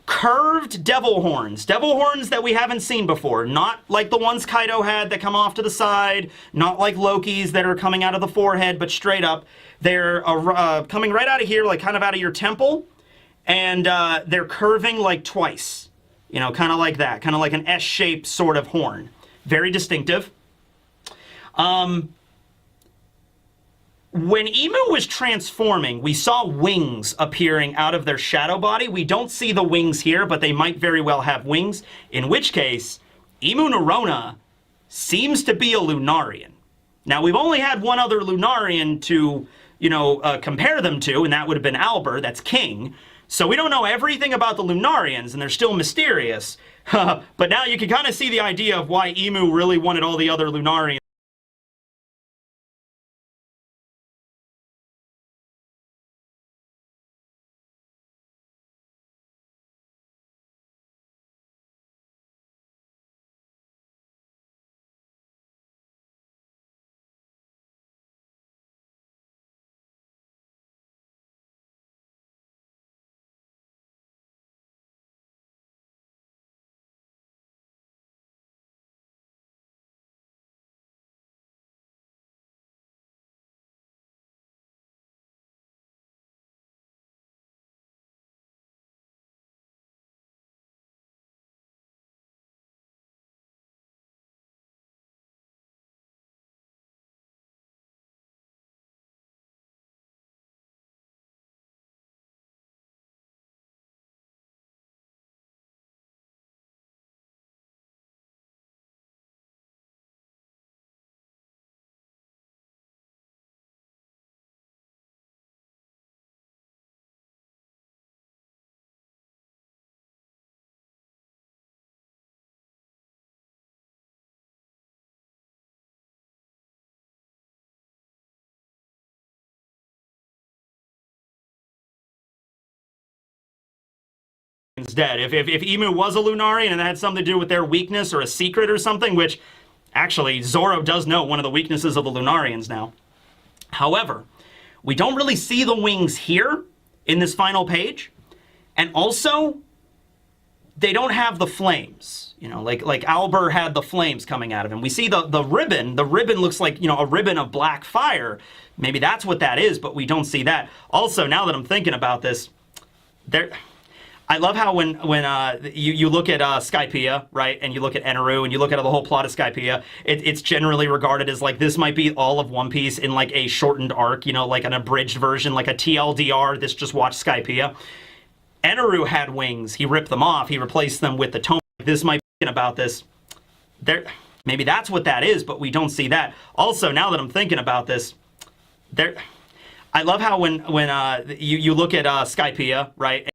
Curved devil horns. Devil horns that we haven't seen before. Not like the ones Kaido had that come off to the side. Not like Loki's that are coming out of the forehead, but straight up. They're coming right out of here, like kind of out of your temple. And they're curving like twice. You know, kind of like that. Kind of like an S-shaped sort of horn. Very distinctive. When Emu was transforming, we saw wings appearing out of their shadow body. We don't see the wings here, but they might very well have wings, in which case, Emu Nerona seems to be a Lunarian. Now, we've only had one other Lunarian to, you know, compare them to, and that would have been Albert, that's King. So we don't know everything about the Lunarians, and they're still mysterious. But now you can kind of see the idea of why Emu really wanted all the other Lunarians. is dead. If Emu was a Lunarian and it had something to do with their weakness or a secret or something, which actually Zoro does know one of the weaknesses of the Lunarians now. However, we don't really see the wings here in this final page. And also, they don't have the flames. You know, like Albert had the flames coming out of him. We see the ribbon. The ribbon looks like, you know, a ribbon of black fire. Maybe that's what that is, but we don't see that. Also, now that I'm thinking about this, I love how when you look at Skypiea, right, and you look at Eneru, and you look at the whole plot of Skypiea, it's generally regarded as like this might be all of One Piece in like a shortened arc, you know, like an abridged version, like a TLDR. This just watch Skypiea. Eneru had wings. He ripped them off. He replaced them with the tome. This might be about this. Maybe that's what that is, but we don't see that. Also, now that I'm thinking about this, I love how when you look at Skypiea, right?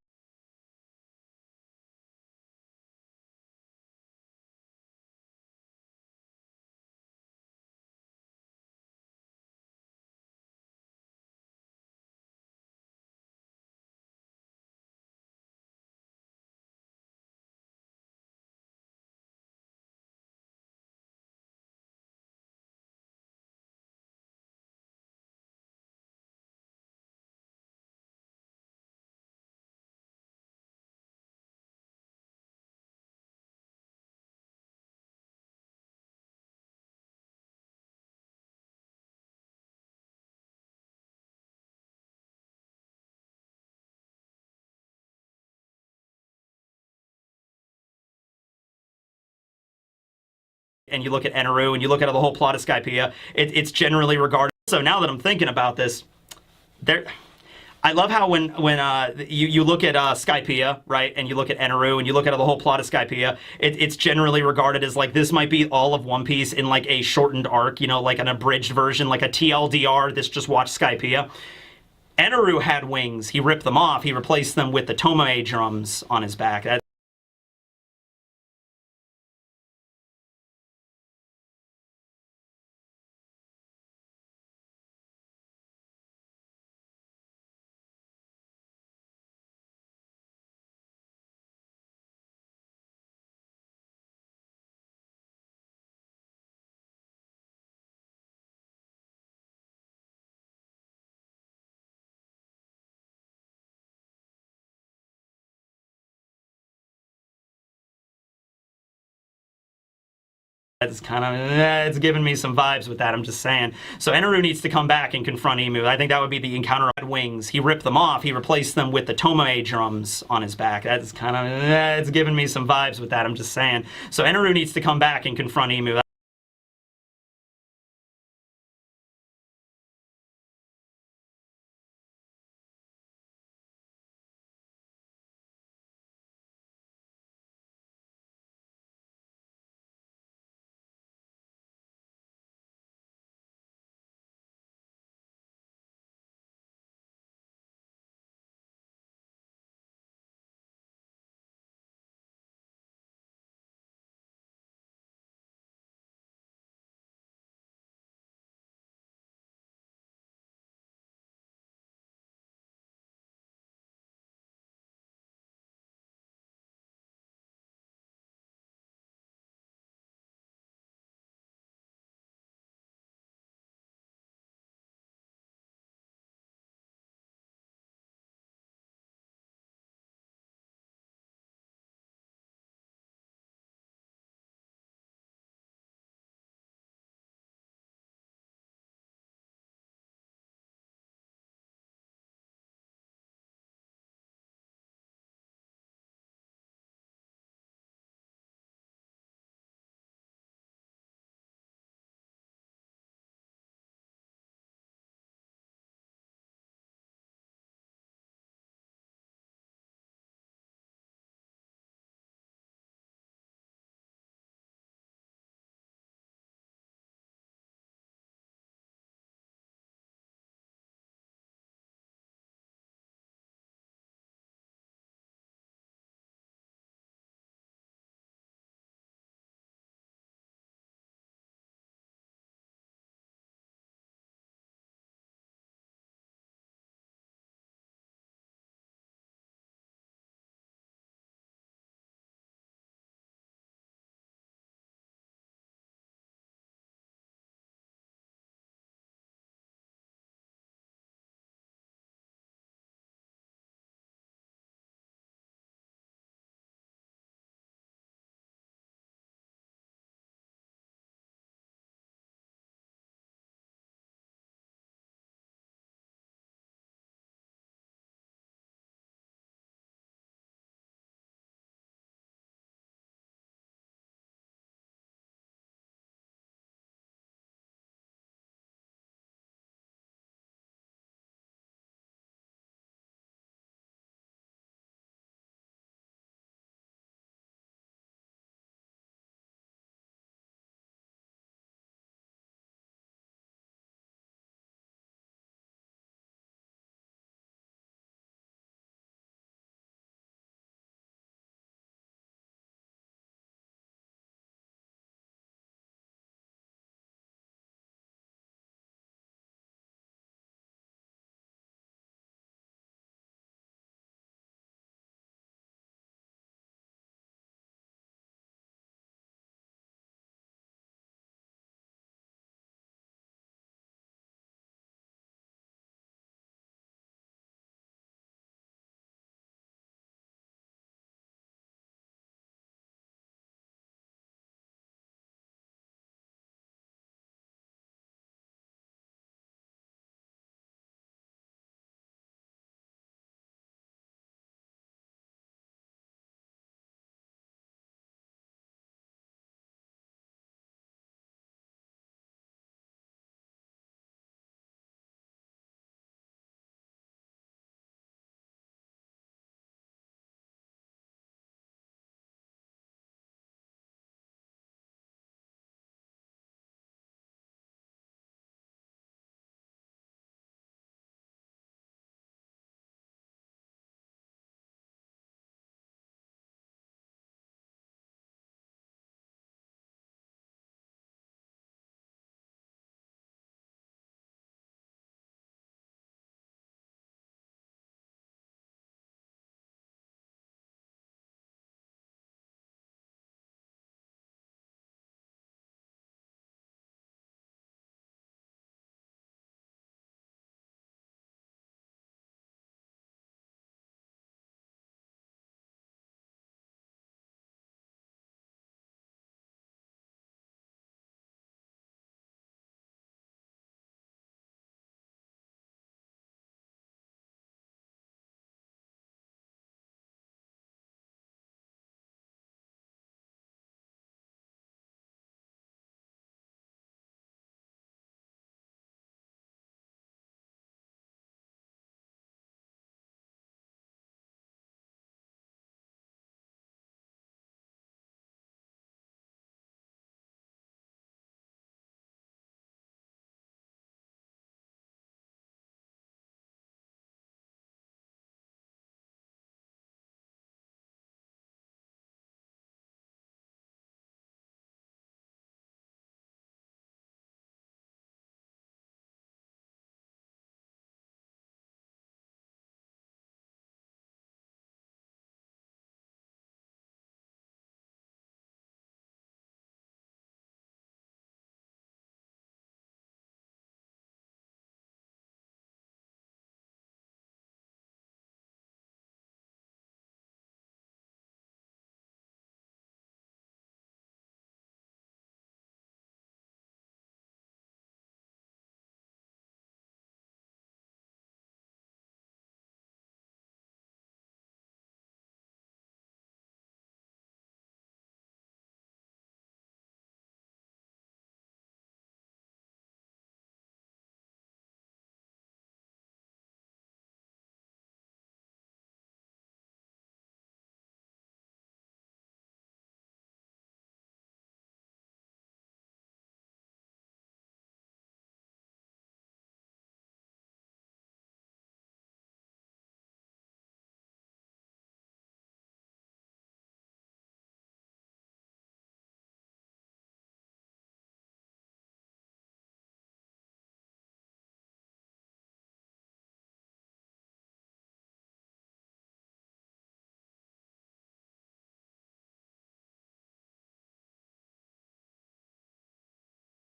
And you look at Eneru, and you look at the whole plot of Skypiea, it's generally regarded. So now that I'm thinking about this, I love how when you look at Skypiea, right, and you look at Eneru, and you look at the whole plot of Skypiea, it's generally regarded as like this might be all of One Piece in like a shortened arc, you know, like an abridged version, like a TLDR. This just watch Skypiea. Eneru had wings. He ripped them off. He replaced them with the Tomoe drums on his back. That's kind of, it's giving me some vibes with that, I'm just saying. So Eneru needs to come back and confront Emu. I think that would be the encounter of wings. He ripped them off. He replaced them with the Tomoe drums on his back. That's kind of, it's giving me some vibes with that, I'm just saying. So Eneru needs to come back and confront Emu.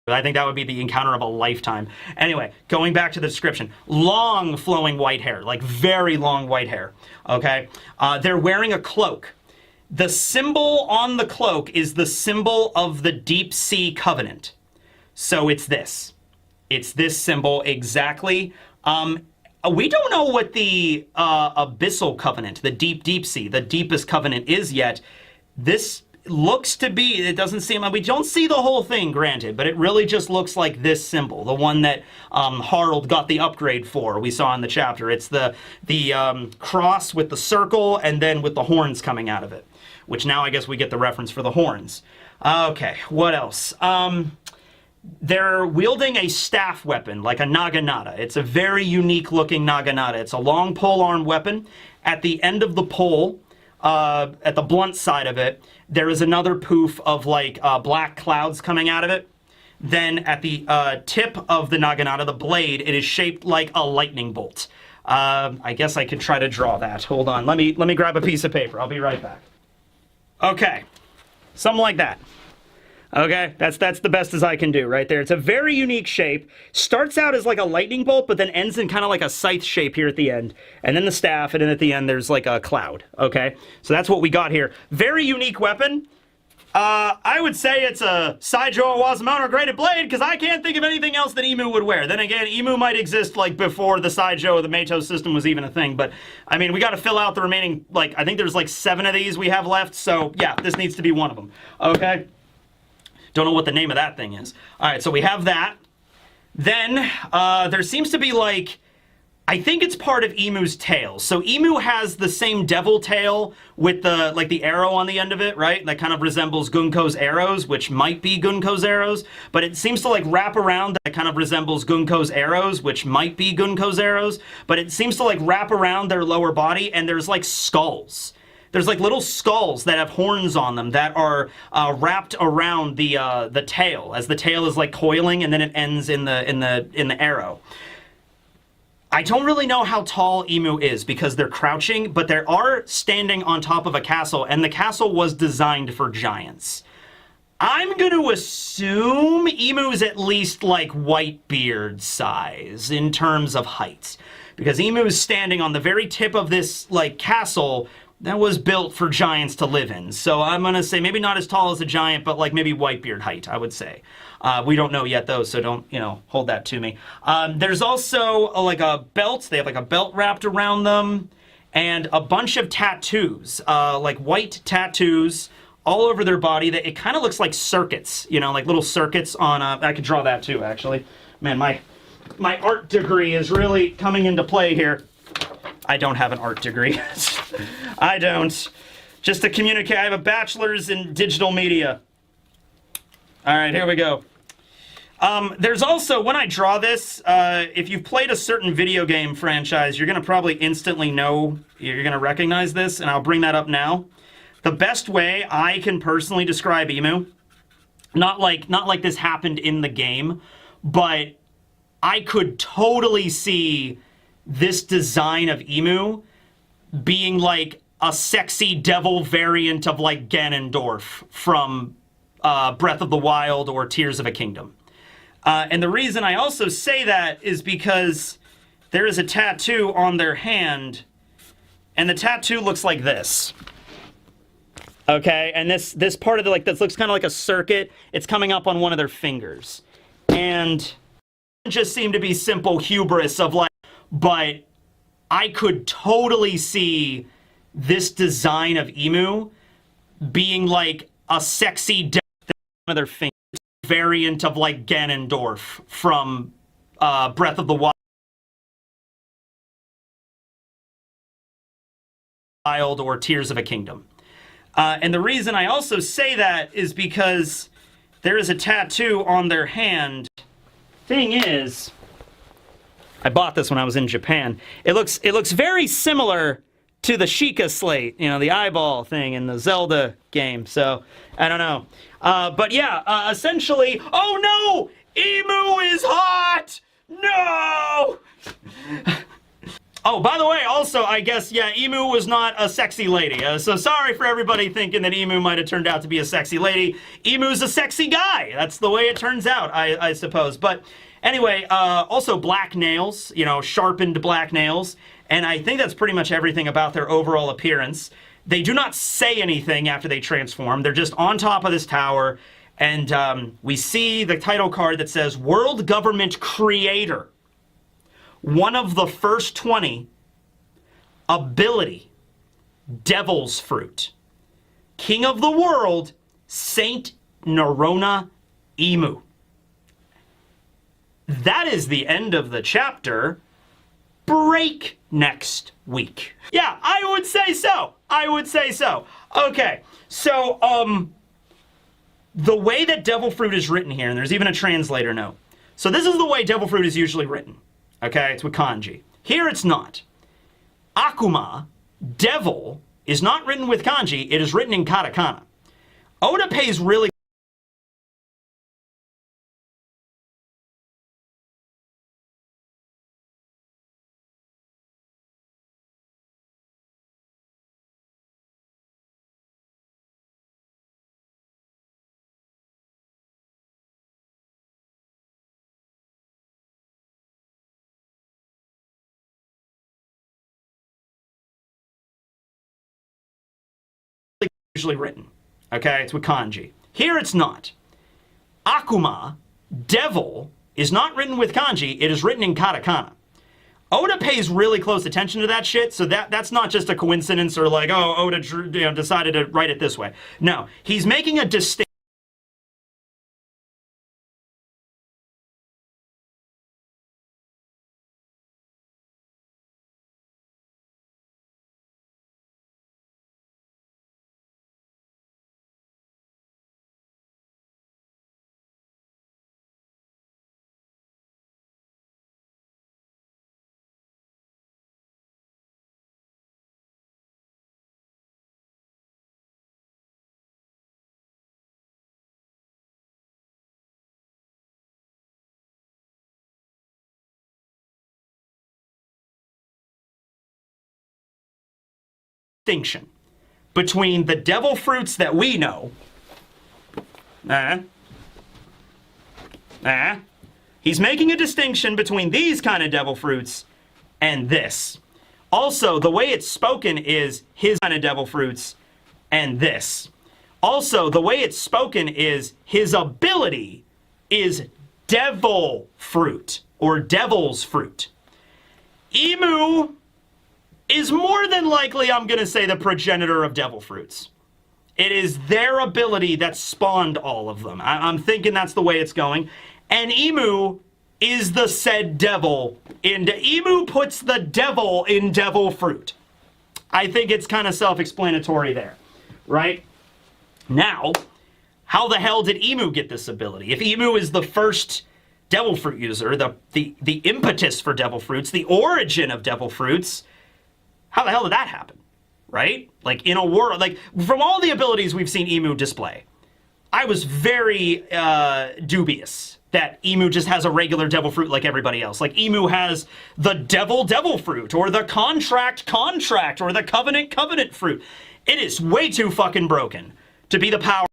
I think that would be the encounter of a lifetime. Anyway, going back to the description. Long flowing white hair, like very long white hair, okay? They're wearing a cloak. The symbol on the cloak is the symbol of the Deep Sea Covenant. So it's this. It's this symbol exactly. We don't know what the Abyssal Covenant, the deep sea, the deepest covenant is yet. This looks to be, it doesn't seem, we don't see the whole thing, granted, but it really just looks like this symbol, the one that Harald got the upgrade for, we saw in the chapter. It's the cross with the circle and then with the horns coming out of it, which now I guess we get the reference for the horns. Okay, what else? They're wielding a staff weapon, like a naginata. It's a very unique looking naginata. It's a long polearm weapon. At the end of the pole, at the blunt side of it, there is another poof of like black clouds coming out of it. Then at the tip of the naginata, the blade, it is shaped like a lightning bolt. I guess I could try to draw that. Hold on, let me grab a piece of paper. I'll be right back. Okay, something like that. Okay, that's the best as I can do right there. It's a very unique shape. Starts out as like a lightning bolt, but then ends in kind of like a scythe shape here at the end. And then the staff, and then at the end there's like a cloud. Okay, so that's what we got here. Very unique weapon. I would say it's a Saijo Wasamon or Graded Blade, because I can't think of anything else that Emu would wear. Then again, Emu might exist like before the Saijo or the Meito system was even a thing. But, I mean, we got to fill out the remaining, like, I think there's like 7 of these we have left. So, yeah, this needs to be one of them. Okay? Don't know what the name of that thing is. All right, so we have that. Then there seems to be like, I think it's part of Emu's tail. So Emu has the same devil tail with the like the arrow on the end of it, right? That kind of resembles Gunko's arrows, which might be Gunko's arrows, but it seems to like wrap around that kind of resembles Gunko's arrows, which might be Gunko's arrows, but it seems to like wrap around their lower body, and there's like skulls. There's like little skulls that have horns on them that are wrapped around the tail, as the tail is like coiling, and then it ends in the arrow. I don't really know how tall Emu is because they're crouching, but they are standing on top of a castle, and the castle was designed for giants. I'm going to assume Emu's at least like Whitebeard size in terms of height, because Emu's standing on the very tip of this like castle that was built for giants to live in. So I'm going to say maybe not as tall as a giant, but like maybe Whitebeard height, I would say. We don't know yet, though, so don't, hold that to me. There's also like a belt. They have like a belt wrapped around them, and a bunch of tattoos, like white tattoos all over their body. That it kind of looks like circuits, like little circuits on, I could draw that too, actually. Man, my art degree is really coming into play here. I don't have an art degree. I don't. Just to communicate, I have a bachelor's in digital media. All right, here we go. There's also, when I draw this, if you've played a certain video game franchise, you're going to probably instantly know, you're going to recognize this, and I'll bring that up now. The best way I can personally describe Emu, not like this happened in the game, but I could totally see this design of Emu being like a sexy devil variant of like Ganondorf from Breath of the Wild or Tears of a Kingdom. And the reason I also say that is because there is a tattoo on their hand, and the tattoo looks like this. Okay, and this part of this looks kind of like a circuit. It's coming up on one of their fingers. And it just seemed to be simple hubris of like, but I could totally see this design of Emu being like a sexy devil on one of their fingers variant of like Ganondorf from Breath of the Wild or Tears of a Kingdom. And the reason I also say that is because there is a tattoo on their hand. Thing is, I bought this when I was in Japan. It looks very similar to the Sheikah slate, the eyeball thing in the Zelda game. So, I don't know. But yeah, essentially, oh no! Emu is hot! No! Oh, by the way, also, I guess, yeah, Emu was not a sexy lady. So sorry for everybody thinking that Emu might have turned out to be a sexy lady. Emu's a sexy guy. That's the way it turns out, I suppose. But anyway, also black nails, you know, sharpened black nails. And I think that's pretty much everything about their overall appearance. They do not say anything after they transform. They're just on top of this tower. And we see the title card that says World Government Creator. One of the first 20, ability, Devil's Fruit. King of the World, Saint Nerona Emu. That is the end of the chapter. Break next week. Yeah, I would say so. I would say so. Okay, so, the way that Devil Fruit is written here, and there's even a translator note. So this is the way Devil Fruit is usually written. Okay, it's with kanji. Here it's not. Akuma, devil, is not written with kanji. It is written in katakana. Oda pays really usually written. Okay, it's with kanji. Here it's not. Akuma, devil, is not written with kanji. It is written in katakana. Oda pays really close attention to that shit, so that's not just a coincidence or like, oh, Oda decided to write it this way. No, he's making a distinction between the devil fruits that we know. He's making a distinction between these kind of devil fruits and this. Also, the way it's spoken is his kind of devil fruits and this. Also, the way it's spoken is his ability is devil fruit or devil's fruit. Emu is more than likely, I'm going to say, the progenitor of devil fruits. It is their ability that spawned all of them. I'm thinking that's the way it's going. And Emu is the said devil. Emu puts the devil in devil fruit. I think it's kind of self-explanatory there, right? Now, how the hell did Emu get this ability? If Emu is the first devil fruit user, the impetus for devil fruits, the origin of devil fruits, how the hell did that happen, right? Like, in a world, like, from all the abilities we've seen Emu display, I was very dubious that Emu just has a regular devil fruit like everybody else. Like, Emu has the devil fruit, or the contract, or the covenant fruit. It is way too fucking broken to be the power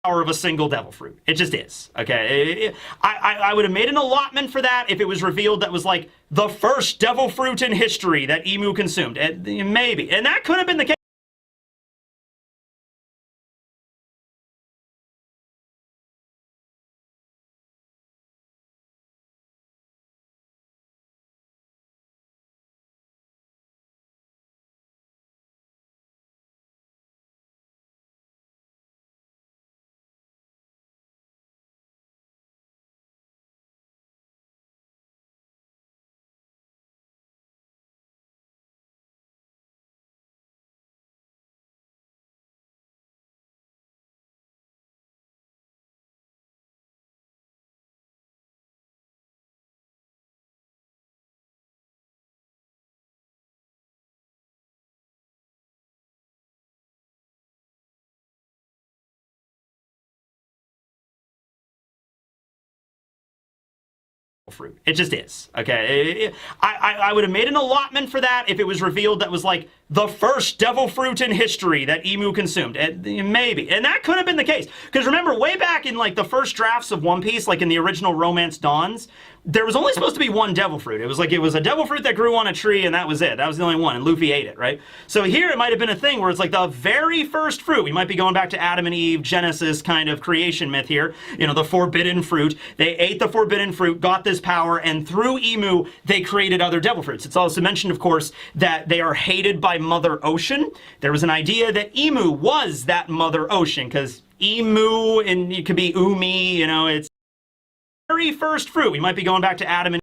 of a single devil fruit. It just is, okay? I would have made an allotment for that if it was revealed that was like the first devil fruit in history that Emu consumed. Maybe. And that could have been the case. fruit. It just is. Okay. I would have made an allotment for that if it was revealed that was like the first devil fruit in history that Emu consumed. Maybe. And that could have been the case. Because remember, way back in like the first drafts of One Piece, like in the original Romance Dawns, there was only supposed to be one devil fruit. It was a devil fruit that grew on a tree, and that was it. That was the only one, and Luffy ate it, right? So here it might have been a thing where it's like the very first fruit. We might be going back to Adam and Eve, Genesis kind of creation myth here. You know, the forbidden fruit. They ate the forbidden fruit, got this power, and through Emu, they created other devil fruits. It's also mentioned, of course, that they are hated by Mother Ocean. There was an idea that Emu was that Mother Ocean, because Emu, and it could be Umi, you know, it's very first fruit. We might be going back to Adam and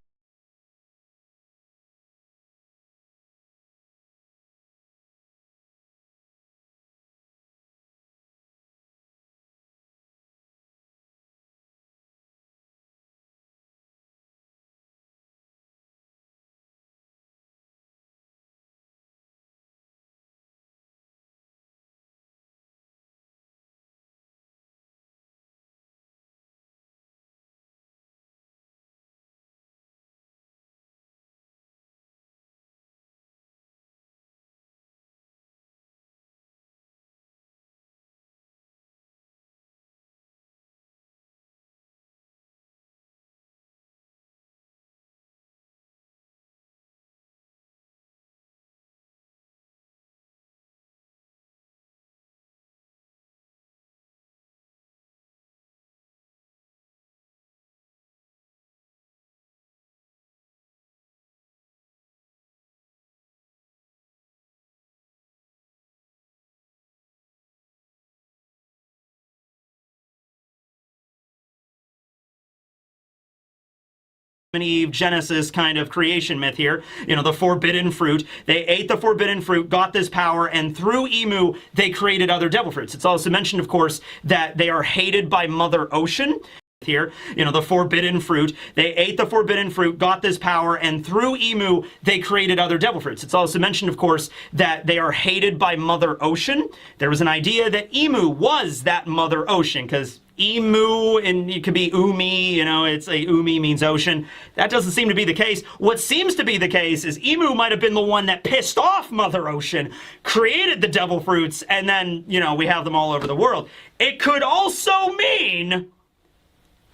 Eve, Genesis kind of creation myth here. You know, the forbidden fruit. They ate the forbidden fruit, got this power, and through Emu, they created other devil fruits. It's also mentioned, of course, that they are hated by Mother Ocean. Here, you know, the forbidden fruit. They ate the forbidden fruit, got this power, and through Emu, they created other devil fruits. It's also mentioned, of course, that they are hated by Mother Ocean. There was an idea that Emu was that Mother Ocean, because Emu, and it could be Umi, you know, it's a Umi means ocean. That doesn't seem to be the case. What seems to be the case is Emu might have been the one that pissed off Mother Ocean, created the devil fruits, and then, you know, we have them all over the world. It could also mean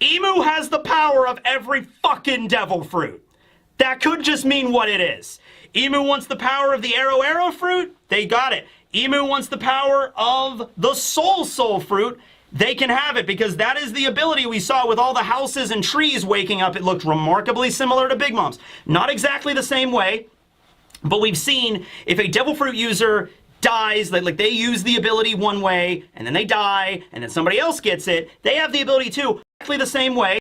Emu has the power of every fucking devil fruit. That could just mean what it is. Emu wants the power of the arrow fruit. They got it. Emu wants the power of the soul fruit. They can have it, because that is the ability we saw with all the houses and trees waking up. It looked remarkably similar to Big Mom's. Not exactly the same way, but we've seen if a devil fruit user dies, like they use the ability one way, and then they die, and then somebody else gets it, they have the ability too, exactly the same way.